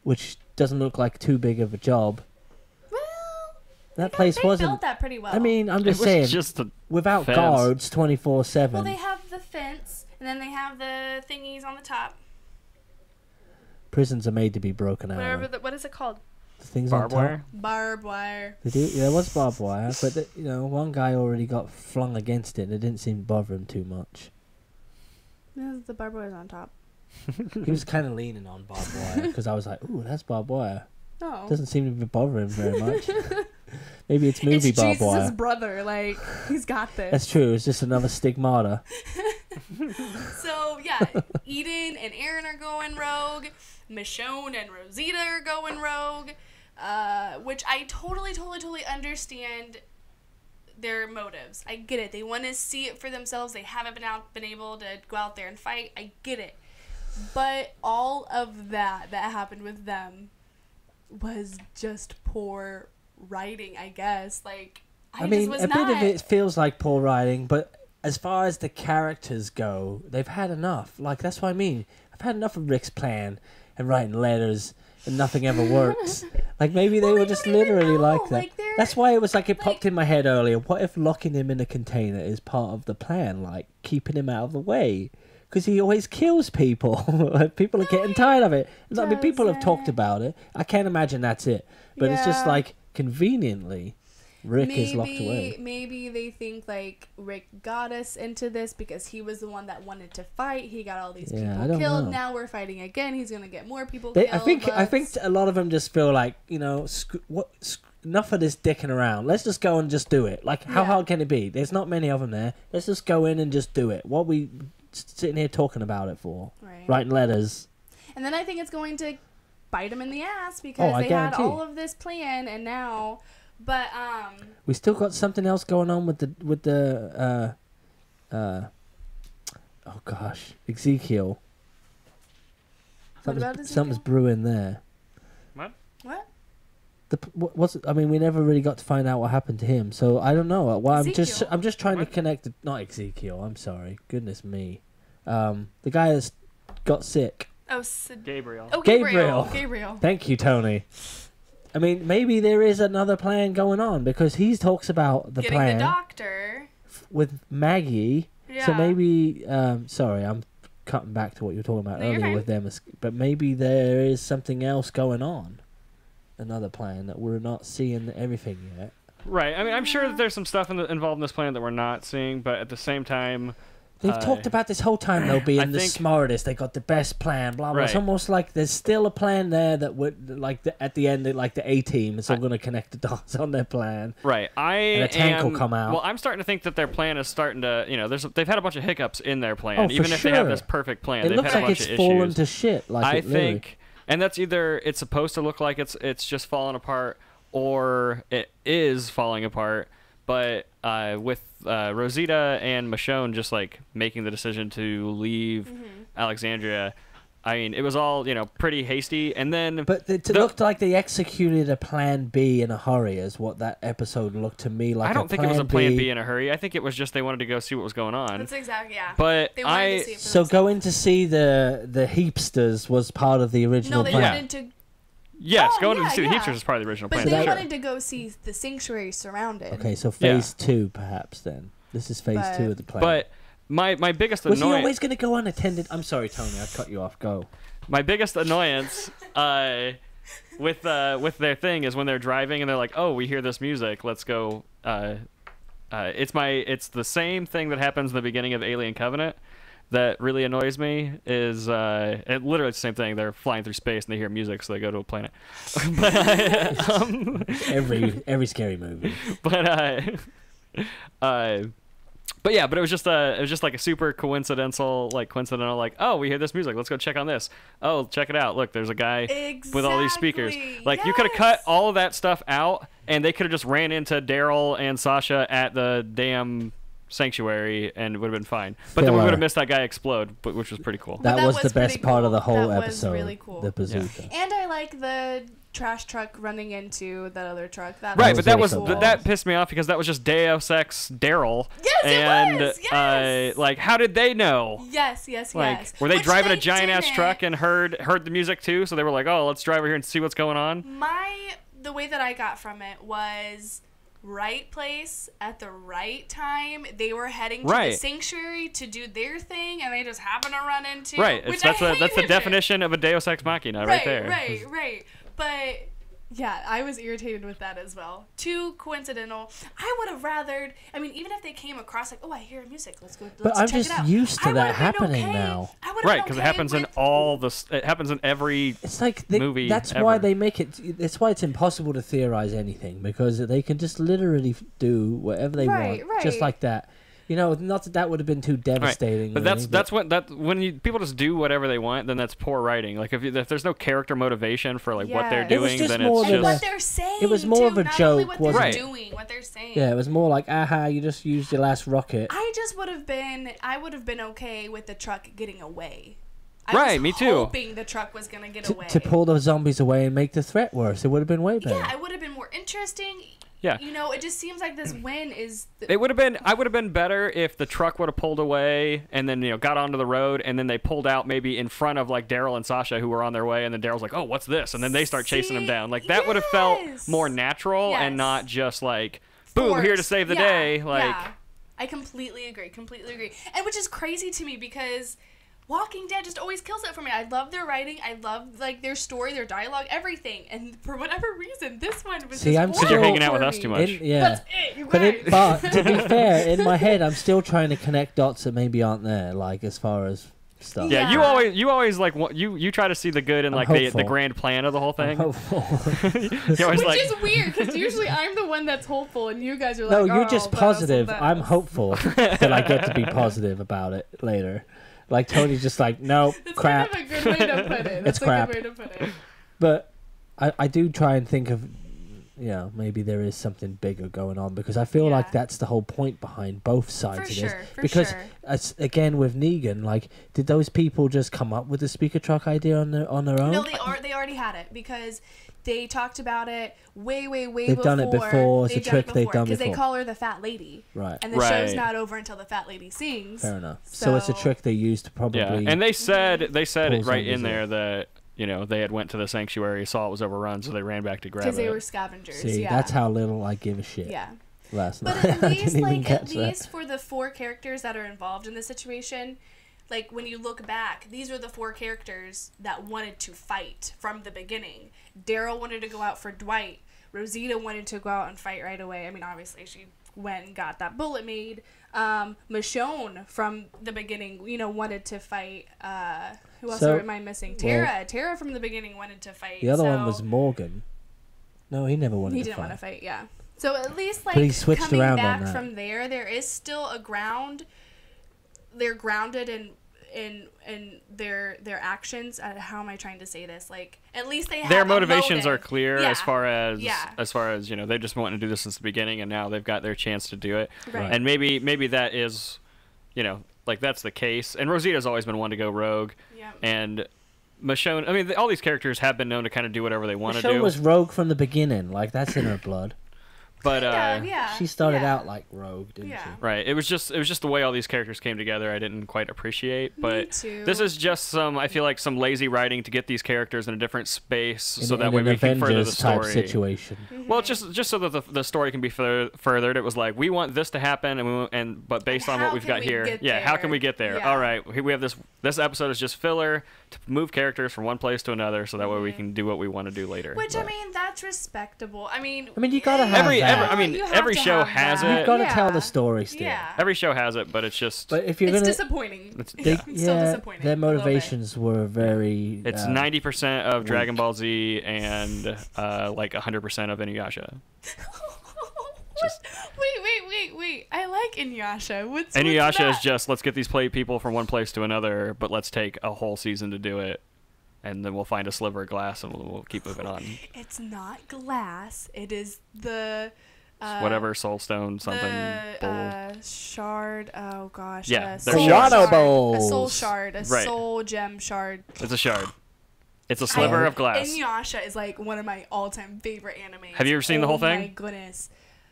which doesn't look like too big of a job. Well, That place they wasn't. built that pretty well. I mean, I'm It just was saying, just a without fence. guards 24/7. well, they have the fence, and then they have the thingies on the top. Prisons are made to be broken out. Whatever. What is it called? The things Barbed on top. wire. Barbed wire. They do, there was barbed wire, but one guy already got flung against it, and it didn't seem to bother him too much. No, the barbed wire's on top. He was kind of leaning on barbed wire because I was like, "Ooh, that's barbed wire." No. Doesn't seem to be bothering him very much. Maybe it's movie It's barbed Jesus' wire. brother. Like, he's got this. That's true. It's just another stigmata. So, yeah, Eden and Aaron are going rogue. Michonne and Rosita are going rogue. Which I totally understand their motives. I get it. They want to see it for themselves. They haven't been able to go out there and fight. I get it. But all of that happened with them was just poor writing, I guess. Like, I mean, just was a not. bit of it feels like poor writing, but as far as the characters go, they've had enough. Like, that's what I mean. I've had enough of Rick's plan and writing letters and nothing ever works. Like, maybe they Well, were they just don't even literally know. like that. Like, they're- That's why it was like, it popped in my head earlier. What if locking him in a container is part of the plan? Like, keeping him out of the way? Because he always kills people. People are getting tired of it. I mean, people have talked doesn't. about it. I can't imagine that's it. But it's just Yeah. like, conveniently, Rick is locked away. Maybe they think like Rick got us into this because he was the one that wanted to fight. He got all these Yeah, I people don't killed. know. Now we're fighting again. He's gonna get more people I killed. think Let's- a lot of them just feel like, enough of this dicking around. Let's just go and just do it. Like, how Yeah. hard can it be? There's not many of them there. Let's just go in and just do it. What are we sitting here talking about it for? Right. Writing letters. And then I think it's going to bite him in the ass because I they had guarantee. all of this plan and now, but We still got something else going on with the oh gosh, Ezekiel. What about Ezekiel? Something's brewing there. what? I mean, we never really got to find out what happened to him, so I don't know. Well, I'm Ezekiel. just trying What? to connect. Not Ezekiel. I'm sorry. Goodness me. The guy that's got sick. Oh, Gabriel. oh, Gabriel. Gabriel. Thank you, Tony. I mean, maybe there is another plan going on because he talks about the Getting plan the doctor. with Maggie. Yeah. So maybe, sorry, I'm cutting back to what you were talking about No, you're earlier fine. with them, but maybe there is something else going on. Another plan that we're not seeing everything yet. Right. I mean, I'm sure that there's some stuff involved in this plan that we're not seeing, but at the same time, They've talked about this whole time, though, I being the think- smartest. They got the best plan, blah, blah. It's Right. almost like there's still a plan there that would, like, at the end, like the A-team, it's all going to connect the dots on their plan. right. And a tank will come out. Well, I'm starting to think that their plan is starting to, they've had a bunch of hiccups in their plan. Oh, for Even if they have sure. this perfect plan, It they've looks had a like bunch it's of fallen issues. to shit. Like I it literally. think, and that's either it's supposed to look like it's just falling apart, or it is falling apart. But with Rosita and Michonne just like making the decision to leave Mm-hmm. Alexandria, I mean, it was all pretty hasty. And then, But it looked like they executed a plan B in a hurry, is what that episode looked to me like. I don't think it was a plan B in a hurry. I think it was just they wanted to go see what was going on. That's exactly, yeah. But They wanted to see it for So themselves. going to see the heapsters was part of the original No, they plan. Yeah. wanted to, Yes, Oh, going yeah, to see the yeah. Heapsters is part of the original but plan. they for sure. wanted to go see the sanctuary surrounded. Okay, so Yeah. phase 2, perhaps, then. This is phase But- 2 of the plan. But my biggest was he annoyance. always going to go unattended? I'm sorry, Tony, I cut you off. Go. My biggest annoyance with their thing is when they're driving and they're like, "Oh, we hear this music. Let's go." It's the same thing that happens in the beginning of Alien Covenant that really annoys me. Is it literally it's the same thing? They're flying through space and they hear music, so they go to a planet. Every scary movie. But yeah, but it was just like a super coincidental, like, oh, we hear this music, let's go check on this. Oh, check it out, look, there's a guy with all these speakers. Exactly, Like, you could have cut all of that stuff out, and they could have just ran into Daryl and Sasha at the damn sanctuary, and it would have been fine. But then we Filler. would have missed that guy explode, which was pretty cool. That that was was the best pretty part of cool. the whole That was episode. really cool. The bazooka. And I like the trash truck running into that other truck. Right, but awesome. that pissed me off because that was just Deus Ex Daryl. Yes, and, it was. Yes. like, how did they know? Yes. Like, were they Which driving they a giant ass didn't. truck and heard the music too? So they were like, oh, let's drive over here and see what's going on. The way that I got from it was right place at the right time. They were heading to the sanctuary to do their thing, and they just happened to run into. Right. That's the definition of a Deus Ex Machina, right there. Right. But yeah, I was irritated with that as well. Too coincidental. I would have rathered. I mean, even if they came across like, oh, I hear music. Let's go. But I'm check just it out. used to I that would've been happening okay. now. I would've Right, been because okay it happens in with- all the. It happens in every. It's like movie that's ever. why they make it. That's why it's impossible to theorize anything, because they can just literally do whatever they want, just right. like that. You know, not that that would have been too devastating. But when people just do whatever they want, then that's poor writing. Like if there's no character motivation for like what they're Yeah. It was doing, just then more it's than just what they're saying. It was more of too, a not joke, only what wasn't they're it? doing, what they're saying. yeah, it was more like, aha, you just used your last rocket. I would have been okay with the truck getting away. Right, me too. Hoping the truck was gonna get away. To pull the zombies away and make the threat worse. It would have been way better. Yeah, it would have been more interesting. Yeah. You know, it just seems like this win is. It would have been. I would have been better if the truck would have pulled away and then got onto the road and then they pulled out maybe in front of like Daryl and Sasha who were on their way and then Daryl's like, oh, what's this? And then they start chasing them down. Like that would have felt more natural and not just like, boom, here to save the day. Like. Yeah. I completely agree. And which is crazy to me because Walking Dead just always kills it for me. I love their writing. I love like their story, their dialogue, everything. And for whatever reason, this one was See, just I'm Because you're hanging out horrible with for us too me. much. Yeah. That's it, you guys. But to be fair, in my head, I'm still trying to connect dots that maybe aren't there, like as far as stuff. Yeah, Yeah. you always like you try to see the good in like the hopeful. grand plan of the whole thing. I'm hopeful. You're always Which like, is weird because usually I'm the one that's hopeful and you guys are like, No, you're oh, just but positive. also I'm that. hopeful that I get to be positive about it later. Like Tony's just like, nope, That's crap. kind of a good way to put it. That's It's a crap. good way to put it. But I do try and think of, maybe there is something bigger going on, because I feel like Yeah. that's the whole point behind both sides For of this. sure, for Because sure. again with Negan, like, did those people just come up with the speaker truck idea on their own? No, they already had it because they talked about it way They've before. done it before. It's a They've done trick it they've before, done because they before. call her the fat lady. Right. And the show's Right. not over until the fat lady sings. Fair enough. So it's a trick they used to probably. yeah, and they said it Pull right in zombies there in. that they had went to the sanctuary, saw it was overrun, so they ran back to grab it. Because they were scavengers. See, yeah. that's how little I give a shit. Yeah. Last But night, at I least, didn't even like, catch that. for the 4 characters that are involved in this situation, like, when you look back, these are the 4 characters that wanted to fight from the beginning. Daryl wanted to go out for Dwight. Rosita wanted to go out and fight right away. I mean, obviously, she went and got that bullet made. Michonne, from the beginning, wanted to fight. Who else am I missing? Tara. Tara, from the beginning, wanted to fight. The other one was Morgan. No, he never wanted to fight. He didn't want to fight, yeah. So at least, like, But he switched coming around on back that. from there is still a ground. They're grounded in their actions. How am I trying to say this? Like, at least they have Their a motivations are motive. clear Yeah. as far as Yeah. they just wanted to do this since the beginning, and now they've got their chance to do it. Right. And maybe that is, like that's the case. And Rosita's always been one to go rogue. Yeah. And Michonne, I mean, all these characters have been known to kind of do whatever they want to Michonne do. was rogue from the beginning. Like, that's in her blood. But yeah. She started yeah. out like rogue, didn't Yeah. she? right, it was just the way all these characters came together. I didn't quite appreciate, but too. this is just I feel like some lazy writing to get these characters in a different space, so In that way an we can further the Avengers type story. situation. Well, just so that the story can be furthered. It was like, we want this to happen, but based on how what we've can got we here, get how there? can we get there? Yeah. All right, we have this episode is just filler to move characters from one place to another, so that way we can do what we want to do later. Which, I mean, that's respectable. I mean, you gotta have every that. every show has it. You've got to Yeah. tell the story still. Yeah. Every show has it, but it's just But if you're It's gonna, disappointing. It's- they, It's still yeah, disappointing. their a little bit. motivations were very. it's 90% of Dragon Ball Z and like 100% of Inuyasha. What? Wait. I like Inuyasha. What's Inuyasha that? is just, let's get these people from one place to another, but let's take a whole season to do it, and then we'll find a sliver of glass and we'll keep moving on. It's not glass. It is the Whatever soulstone something bowl. shard. Oh gosh. Yeah, a they're soul shards. shard. A Bowls. soul shard. A Right. soul gem shard. It's a shard. It's a sliver of glass. Inuyasha is like one of my all-time favorite animes. Have you ever seen the whole thing? Oh my goodness.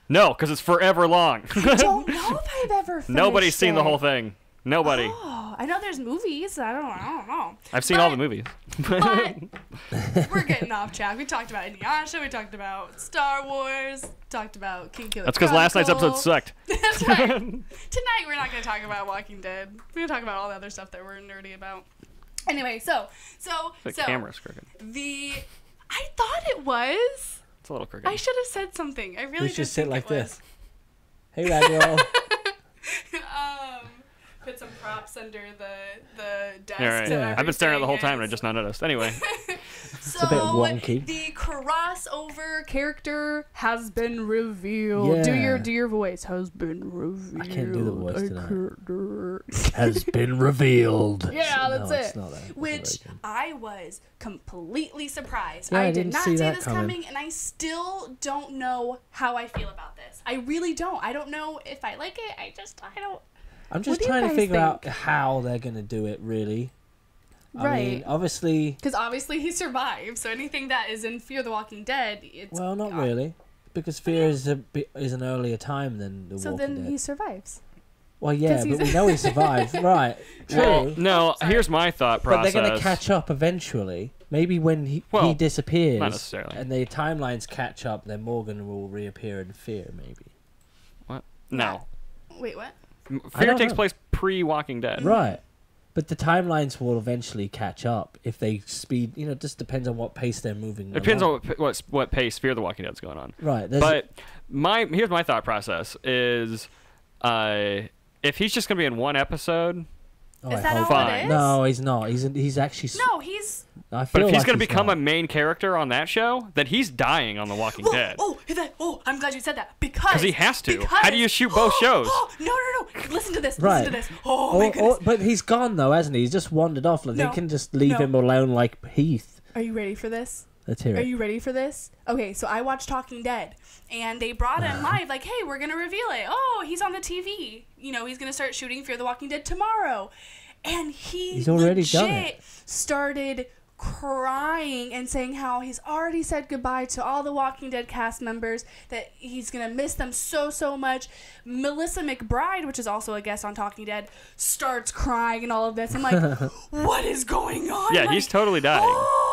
No, because it's forever long. I don't know if I've ever finished Nobody's seen the it. whole thing. Nobody. Oh, I know there's movies. I don't know. I've seen all the movies. But we're getting off track. We talked about Inuyasha. We talked about Star Wars. Talked about King Killer. That's because last night's episode sucked. That's right. Tonight we're not going to talk about Walking Dead. We're going to talk about all the other stuff that we're nerdy about. Anyway, The camera's crooked. I thought it was. It's a little crooked. I should have said something. I really We did should sit think like it was. this. Hey, Radwell. Put some props under the desk. Yeah, right. so Yeah. I've been staring at the whole time and I everything just not noticed. Anyway. So a bit wonky. the crossover character has been revealed. Yeah. Do your voice has been revealed. I can't do the voice A tonight. character. Has been revealed. Yeah, that's No, it. it's not that. Which I was completely surprised. Yeah, I I did didn't not see see that this coming. coming, and I still don't know how I feel about this. I really don't. I don't know if I like it. I don't. I'm What just do you trying to guys figure out think? how they're going to do it, really. I Right. mean, obviously... Because obviously he survived, so anything that is in Fear the Walking Dead, it's... Well, not really. Because Fear is an earlier time than The So Walking then Dead. he survives. Well, yeah, 'cause but he's- we know he survived. Right. True. Well, no, Sorry. here's my thought But process. they're going to catch up eventually. Maybe when he Well, disappears not necessarily. and the timelines catch up, then Morgan will reappear in Fear, maybe. What? No. Wait, what? I Fear don't takes know. place pre-Walking Dead. Right. But the timelines will eventually catch up if they speed. It just depends on what pace they're moving. It depends along. on what pace Fear the Walking Dead's going on. Right. But here's my thought process is if he's just going to be in one episode, Oh, Is I that hope all not. it is? No, he's not. He's actually. No, he's... I but feel if he's like going to become not. a main character on that show, then he's dying on The Walking Dead. I'm glad you said that. Because he has to. How do you shoot both shows? No. Listen to this. Right. Listen to this. Oh, my goodness. But he's gone though, hasn't he? He's just wandered off. Like No. they can just leave No. him alone, like Heath. Are you ready for this? Let's hear Are it. you ready for this? Okay, so I watched Talking Dead, and they brought in live, like, hey, we're going to reveal it. Oh, he's on the TV. He's going to start shooting Fear the Walking Dead tomorrow. And He's already done it. started crying and saying how he's already said goodbye to all the Walking Dead cast members, that he's going to miss them so much. Melissa McBride, which is also a guest on Talking Dead, starts crying and all of this. I'm like, what is going on? Yeah, Like, he's totally dying.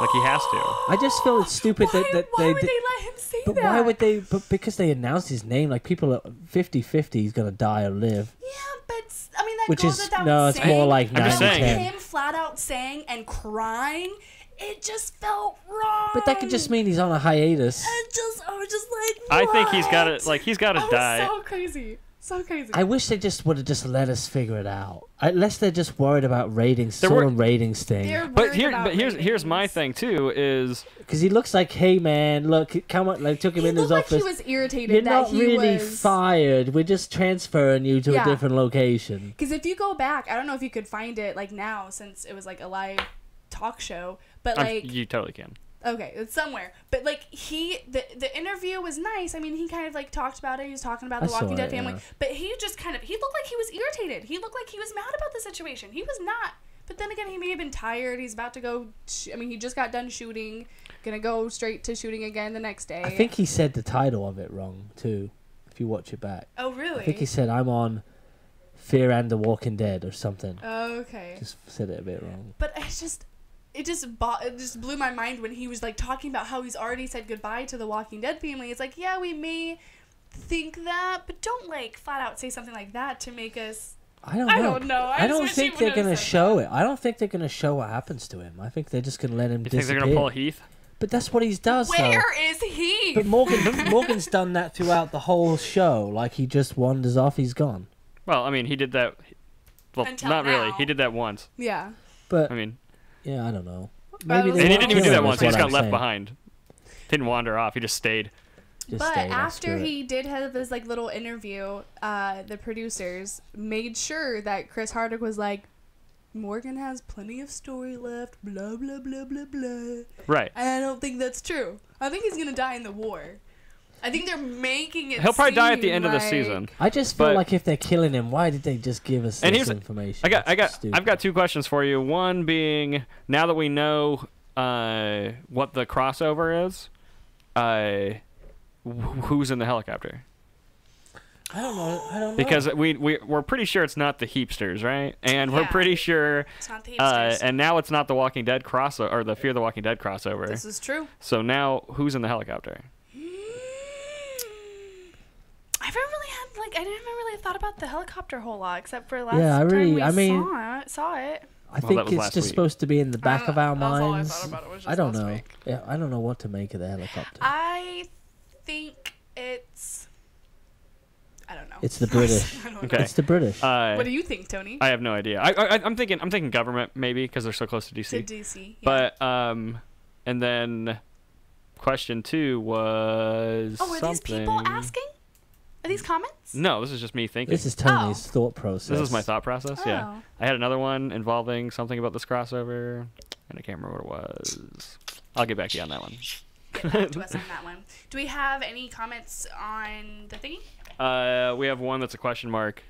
Like he has to. I just feel it's stupid why, that why they. would they let him say But that? why would they? But because they announced his name, like people are 50-50, he's gonna die or live. Yeah, but I mean that Which goes is without no, it's saying. more like I'm just saying. 90-10. Him flat out saying and crying, it just felt wrong. But that could just mean he's on a hiatus. I was just like, I think he's got what? to he's got to I was die. so crazy. So crazy. I wish they just would have just let us figure it out. Unless they're just worried about ratings, They're still wor- a ratings thing. They're But worried about here's my ratings. thing too is Because he looks like, hey man, look, come on, like took him He in his looked like office. he was irritated You're that not he really was... fired. We're just transferring you to Yeah. a different location. Because if you go back, I don't know if you could find it like now since it was like a live talk show, but like you totally can. okay, it's somewhere. But like the interview was nice. I mean, he kind of like talked about it. He was talking about the I saw Walking Dead it, family, yeah. but he just kind of he looked like he was irritated. He looked like he was mad about the situation. He was not. But then again, he may have been tired. He's about to go. I mean, he just got done shooting. Gonna go straight to shooting again the next day. I think he said the title of it wrong too. If you watch it back, Oh really? I think he said I'm on Fear and the Walking Dead or something. Okay. Just said it a bit wrong. But it just blew my mind when he was like talking about how he's already said goodbye to the Walking Dead family. It's like, yeah, we may think that, but don't like flat out say something like that to make us. I don't know. I I just don't wish he think they're would've gonna said show that. it. I don't think they're gonna show what happens to him. I think they're just gonna let him You think disappear. they're gonna pull Heath? But that's what he does. though. Where is he? But Morgan's done that throughout the whole show. Like he just wanders off. He's gone. Well, I mean, he did that. Well, Until not really. now. He did that once. Yeah. But I mean, yeah, I don't know. Maybe and was he Well, didn't even do kill that him, once. is He just what got I'm left saying. behind. Didn't wander off. He just stayed. Just But stay, that's after good. he did have this like little interview, the producers made sure that Chris Hardwick was like, Morgan has plenty of story left, blah blah blah blah blah. Right. And I don't think that's true. I think he's gonna die in the war. I think they're making it. He'll probably die at the seem end of the like- season. I just feel but- like if they're killing him, why did they just give us And this here's- information? I've It's stupid. got two questions for you. One being, now that we know what the crossover is, who's in the helicopter? I don't know. Because we're pretty sure it's not the Heapsters, right? And we're Yeah. pretty sure It's not the Heapsters. and now it's not the Walking Dead crossover or the Fear the Walking Dead crossover. This is true. So now who's in the helicopter? I never really thought about the helicopter whole lot, except for last Yeah, time we I mean, saw it. I Well, think that was it's last just week. supposed to be in the back of our That's all I minds. thought about it was just I don't last know. week. Yeah, I don't know what to make of the helicopter. I think it's. I don't know. It's the British. I don't know. Okay. It's the British. What do you think, Tony? I have no idea. I'm thinking government maybe because they're so close to DC. To DC. Yeah. But and then question 2 was Oh, are these people something- asking? Are these comments? No, this is just me thinking. This is Tony's thought process. This is my thought process. Yeah, Oh. I had another one involving something about this crossover, and I can't remember what it was. I'll get back to you on that one. Get back to us on that one. Do we have any comments on the thingy? We have one that's a question mark.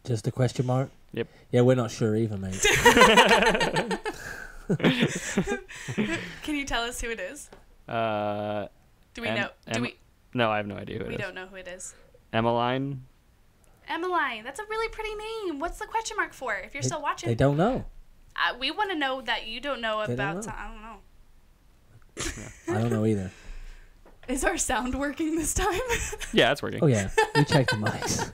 Just a question mark? Yep. Yeah, we're not sure either, mate. Can you tell us who it is? Do we Em- know? Do Em- we? No, I have no idea who it We is. don't know who it is. Emmeline? Emmeline. That's a really pretty name. What's the question mark for? If you're still watching, They don't know. we want to know that you don't know They don't about. know. I don't know. I don't know either. Is our sound working this time? Yeah, it's working. Oh, yeah. We checked the mics.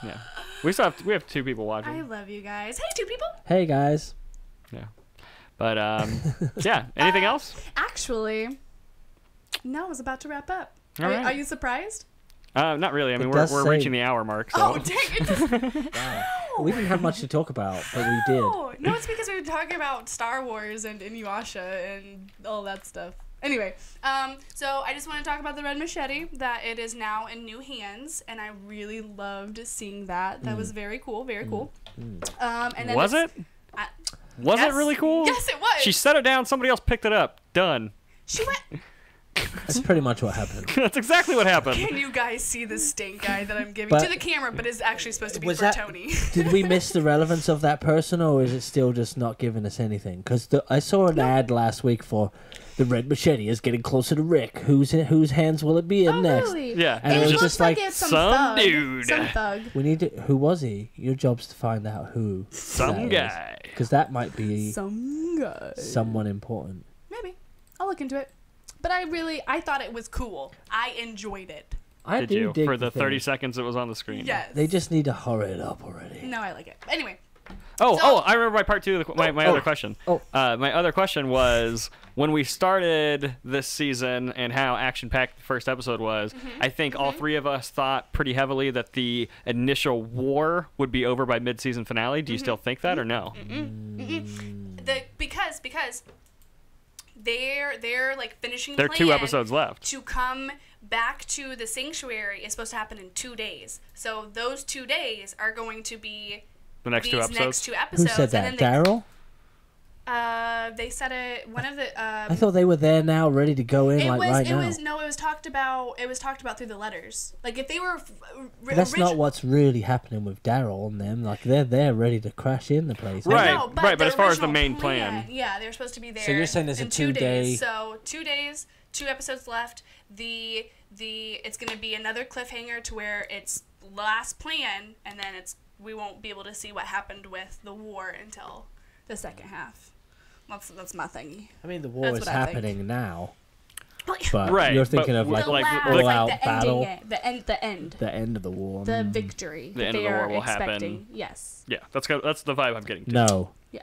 Yeah. We have 2 people watching. I love you guys. Hey, 2 people. Hey, guys. Yeah. But yeah. Anything else? Actually, no. I was about to wrap up. All right. Are you surprised? Not really. I mean, It we're does say- reaching the hour mark. So. Oh, dang it! Wow. We didn't have much to talk about, but we did. No, it's because we were talking about Star Wars and Inuyasha and all that stuff. Anyway, so I just want to talk about the Red Machete, that it is now in new hands, and I really loved seeing that. That was very cool, very cool. And then Was it? I- Was yes. it really cool? Yes, it was. She set it down. Somebody else picked it up. Done. She went. That's pretty much what happened. That's exactly what happened. Can you guys see the stink eye that I'm giving But- to the camera, but is actually supposed to be Was for that- Tony? Did we miss the relevance of that person, or is it still just not giving us anything? Because I saw an ad last week for the Red Machete is getting closer to Rick. Whose hands will it be in next? Really? Yeah. And it it was looks just like, it's some some thug. dude. Some thug. We need to. Who was he? Your job's to find out who. Some guy. Because that might be Some guy. someone important. Maybe. I'll look into it. But I thought it was cool. I enjoyed it. I Did do you? dig For the thing. 30 seconds it was on the screen. Yes. They just need to hurry it up already. No, I like it. Anyway. Oh, So- I remember my part 2 of my other question. Oh. My other question was when we started this season and how action-packed the first episode was, I think all 3 of us thought pretty heavily that the initial war would be over by mid-season finale. Do you still think that or no? Because they're like finishing There are plan 2 episodes left. to come back to the sanctuary is supposed to happen in 2 days. So those 2 days are going to be The next 2 these episodes? next 2 Who episodes. said that? And then Daryl? they said it. One of the. I thought they were there now, ready to go in It like was. right it now. was no. It was talked about. It was talked about through the letters. Like if they were. That's not what's really happening with Daryl and them. Like they're there, ready to crash in the place. Right. No, right, but as far as the original main plan. yeah, they're supposed to be there. So you're saying there's a in 2 2-day days. So 2 days, 2 episodes left. It's gonna be another cliffhanger to where it's last plan, and then we won't be able to see what happened with the war until the second half. That's my thingy. I mean, the war That's is what I think. happening now, Like, but Right, you're thinking but of the like last- all out the battle, ending, the end, the end of the war. the victory. The that end of they the war are will happen. expecting. Yes. Yeah, that's the vibe I'm getting to. No. Yeah.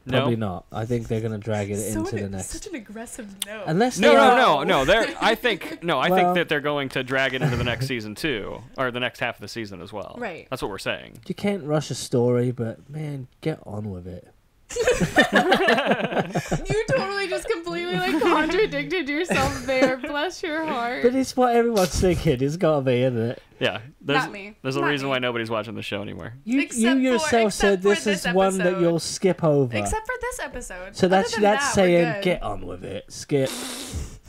No? Probably not. I think they're gonna drag it into the Such next. an aggressive no. Unless No, they are, no. I think Well- that they're going to drag it into the next season too, or the next half of the season as well. Right. That's what we're saying. You can't rush a story, but man, get on with it. You totally just completely like contradicted yourself there. Bless your heart. But it's what everyone's thinking. It's gotta be, isn't it? Yeah. There's, Not me. There's a Not reason me. why nobody's watching the show anymore. You Except yourself said for this this is one that episode. you'll skip over. Except for this episode. So Other that's than that, we're saying good. get on with it. Skip.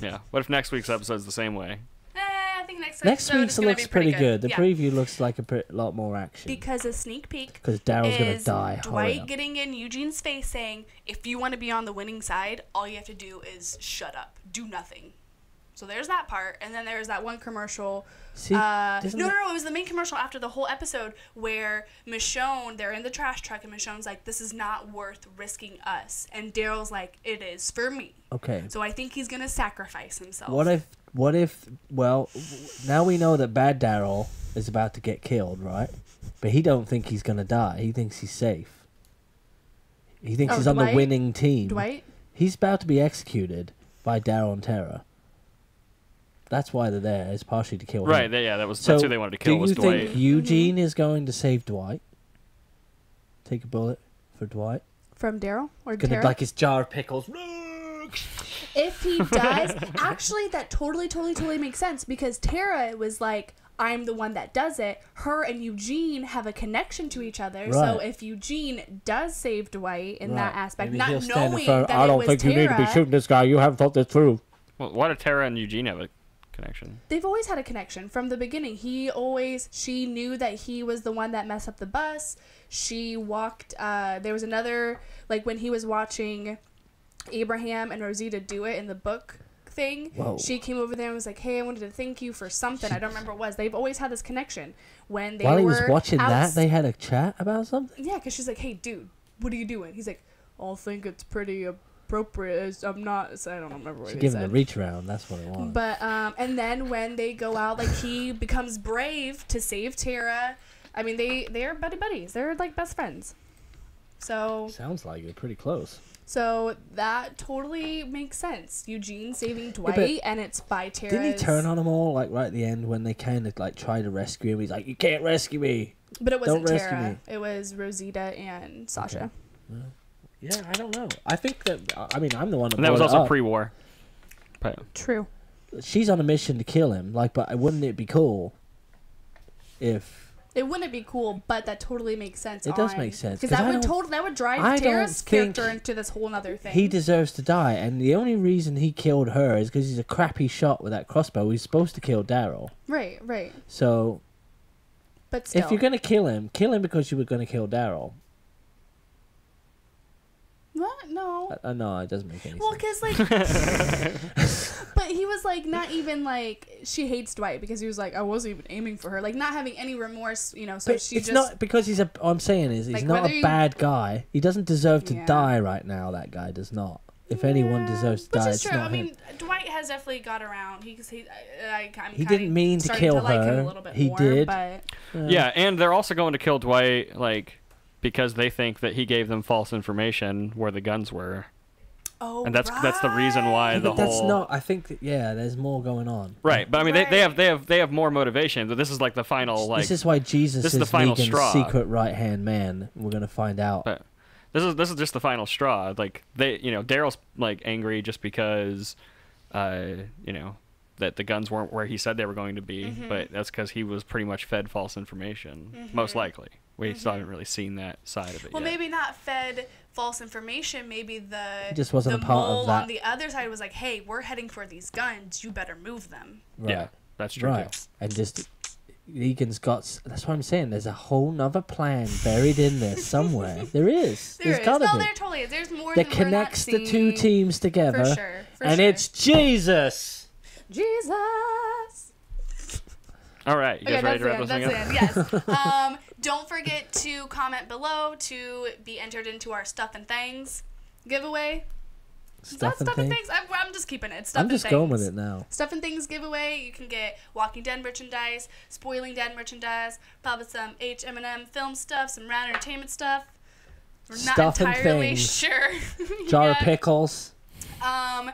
Yeah. What if next week's episode's the same way? I think next Next episode week's is gonna looks be pretty good. The Yeah. preview looks like a lot more action. Because a sneak peek Because Daryl's going to is die. Hurry Dwight up. getting in Eugene's face saying, if you want to be on the winning side, all you have to do is shut up. Do nothing. So there's that part. And then there's that one commercial. See, No, it was the main commercial after the whole episode where Michonne, they're in the trash truck, and Michonne's like, this is not worth risking us. And Daryl's like, it is for me. Okay. So I think he's going to sacrifice himself. What if, well, now we know that bad Daryl is about to get killed, right? But he don't think he's going to die. He thinks he's safe. He thinks he's on the Dwight? winning team. Dwight? He's about to be executed by Daryl and Tara. That's why they're there. It's partially to kill him. Right. That's who they wanted to kill. Was Do you Dwight. think Eugene is going to save Dwight? Take a bullet for Dwight. From Daryl or Gonna Tara? like his jar of pickles. If he does, actually, that totally makes sense because Tara was like, I'm the one that does it. Her and Eugene have a connection to each other. Right. So if Eugene does save Dwight in that aspect, Maybe he'll not stand in knowing front, that I it don't was think Tara, you need to be shooting this guy. You haven't thought this through. Well, why do Tara and Eugene have a connection? they've always had a connection from the beginning. She knew that he was the one that messed up the bus. She walked, there was another, like when he was watching Abraham and Rosita do it in the book thing. Whoa. She came over there and was like, hey, I wanted to thank you for something. I don't remember what it was. They've always had this connection. When they While he were was watching out, that, they had a chat about something? yeah, because she's like, hey, dude, what are you doing? He's like, I think it's pretty appropriate. I'm not, so I don't remember what She he gave him said. a reach around. That's what it was. But, and then when they go out, like, he becomes brave to save Tara. I mean, they're buddies. They're, like, best friends. So Sounds like it. Pretty close. So that totally makes sense. Eugene saving Dwight, but and it's by Tara's... Didn't he turn on them all, like, right at the end when they kind of, like, try to rescue him? He's like, you can't rescue me. But it wasn't Don't rescue Tara. me. It was Rosita and Sasha. Okay. Yeah, I don't know. I think that, I mean, I'm the one that And that was brought it also up. pre-war. But True. She's on a mission to kill him, like, but wouldn't it be cool if... It wouldn't be cool, but that totally makes sense. It does make sense, Because 'cause that would drive I don't Tara's think character into this whole other thing. He deserves to die, and the only reason he killed her is because he's a crappy shot with that crossbow. He's supposed to kill Daryl. Right. So, But still. if you're going to kill him because you were going to kill Daryl. What? No. No, it doesn't make any Well, sense. because, like... But he was, like, not even, like... She hates Dwight because he was like, I wasn't even aiming for her. Like, not having any remorse, you know, so But she it's just... not because he's a... I'm saying is he's Like, not whether a you- bad guy. He doesn't deserve to Yeah. die right now, that guy does not. If anyone deserves to Which die, is it's true. not I him. mean, Dwight has definitely got around. I'm He didn't mean to starting kill to like him her. a little bit He more, did. But yeah, and they're also going to kill Dwight, like, because they think that he gave them false information where the guns were. And that's the reason why Yeah, the but that's whole not... I think that, there's more going on. right. But I mean, they have more motivation. But this is like the final like This is why Jesus this is is the final Negan's straw. secret right-hand man. We're going to find out. But this is just the final straw. Like Daryl's like angry just because, that the guns weren't where he said they were going to be. Mm-hmm. But that's because he was pretty much fed false information. Most likely, we still haven't really seen that side of it. well, yet. maybe not fed false information. Maybe He just wasn't the a part of mole that. on the other side was like, hey, we're heading for these guns. You better move them. Right. Yeah, that's true. Right. Too. And just... Negan's got... That's what I'm saying. There's a whole nother plan buried in there somewhere. There is. There's got to No, be. there totally is. There's more That that we're not connects the two seeing. teams together. For sure. And it's Jesus! Jesus. All right, you guys ready to wrap this thing up? That's it. Yes. Don't forget to comment below to be entered into our Stuff and Things giveaway. Is that Stuff and Things? I'm just keeping it. Stuff I'm and just Things. going with it now. Stuff and Things giveaway. You can get Walking Dead merchandise, Spoiling Dead merchandise, probably some M&M film stuff, some Rad Entertainment stuff. We're not Stuff and entirely Things. sure. Jar of yet. pickles. I'm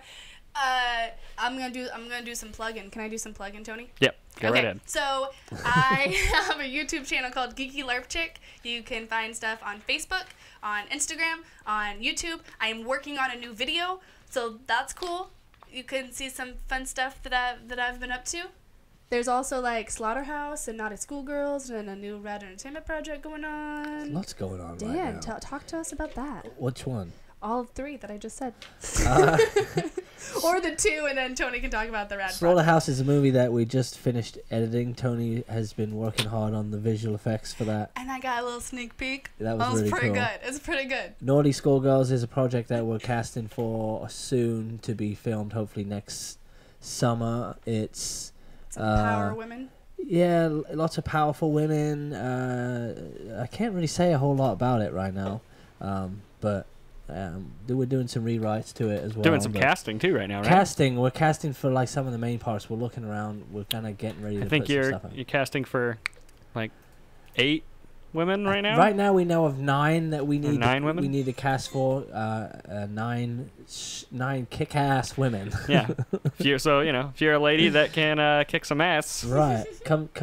gonna do some plug-in. Can I do some plug-in, Tony? Yep, go right Okay, ahead. so I have a YouTube channel called Geeky LARP Chick. You can find stuff on Facebook, on Instagram, on YouTube. I am working on a new video, so that's cool. You can see some fun stuff that I've been up to. There's also like Slaughterhouse and Naughty Schoolgirls and a new Rad Entertainment project going on. Lots going on right Dan, now. talk to us about that. Which one? All three that I just said. or the 2, and then Tony can talk about the Rad project. Slaughterhouse is a movie that we just finished editing. Tony has been working hard on the visual effects for that. And I got a little sneak peek. That was really pretty cool. good. It's pretty good. Naughty Schoolgirls is a project that we're casting for soon to be filmed, hopefully next summer. It's Some power women. yeah, lots of powerful women. I can't really say a whole lot about it right now, but we're doing some rewrites to it as well. Doing some casting too right now, right? Casting. We're casting for like some of the main parts. We're looking around. We're kind of getting ready to I think put some stuff in. you're casting for like 8 women right now. Right now, we know of 9 that we need. 9 women? We need to cast for 9 kick-ass women. Yeah. If you're a lady that can kick some ass. Right.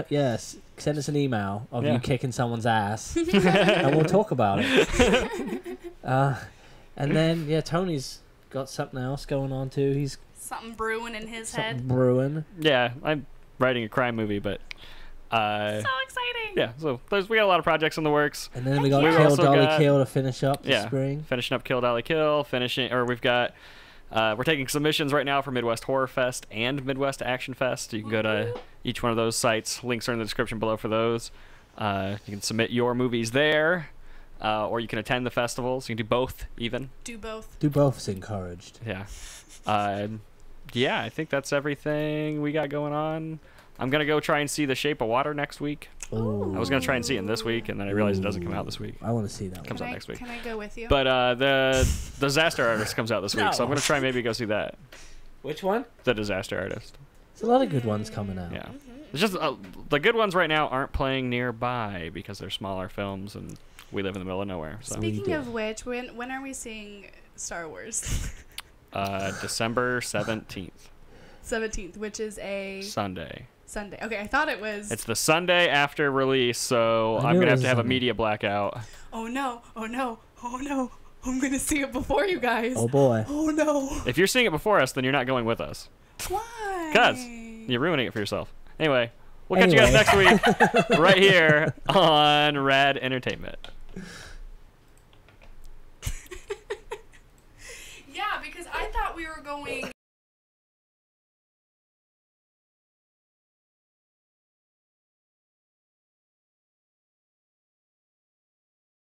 Yes. Send us an email of Yeah. you kicking someone's ass, and we'll talk about it. And then Tony's got something else going on too. He's Something brewing in his something head. brewing. Yeah, I'm writing a crime movie, but So exciting. yeah. So we got a lot of projects in the works. And then we got We've Kill also Dolly got- Kill to finish up this Yeah. spring. Finishing up Kill Dolly Kill. We've got. We're taking submissions right now for Midwest Horror Fest and Midwest Action Fest. You can go to each one of those sites. Links are in the description below for those. You can submit your movies there, or you can attend the festivals. You can do both, even. Do both. Do both is encouraged. Yeah. Yeah, I think that's everything we got going on. I'm going to go try and see The Shape of Water next week. Ooh. I was going to try and see it this week, and then I realized it doesn't come out this week. I want to see that one. Comes out next week. Can I go with you? But the Disaster Artist comes out this week, so I'm going to try and maybe go see that. Which one? The Disaster Artist. There's a lot of good ones coming out. Yeah. It's just the good ones right now aren't playing nearby because they're smaller films, and we live in the middle of nowhere. So Speaking of which, when are we seeing Star Wars? December 17th. 17th, which is a Sunday. Sunday. Okay, I thought it was. It's the Sunday after release, so I I'm knew going it to was have a Sunday. media blackout. Oh no! Oh no! Oh no! I'm gonna see it before you guys. Oh boy. Oh no! If you're seeing it before us, then you're not going with us. Why? Because you're ruining it for yourself. Anyway, we'll catch you guys next week right here on Rad Entertainment. Yeah, because I thought we were going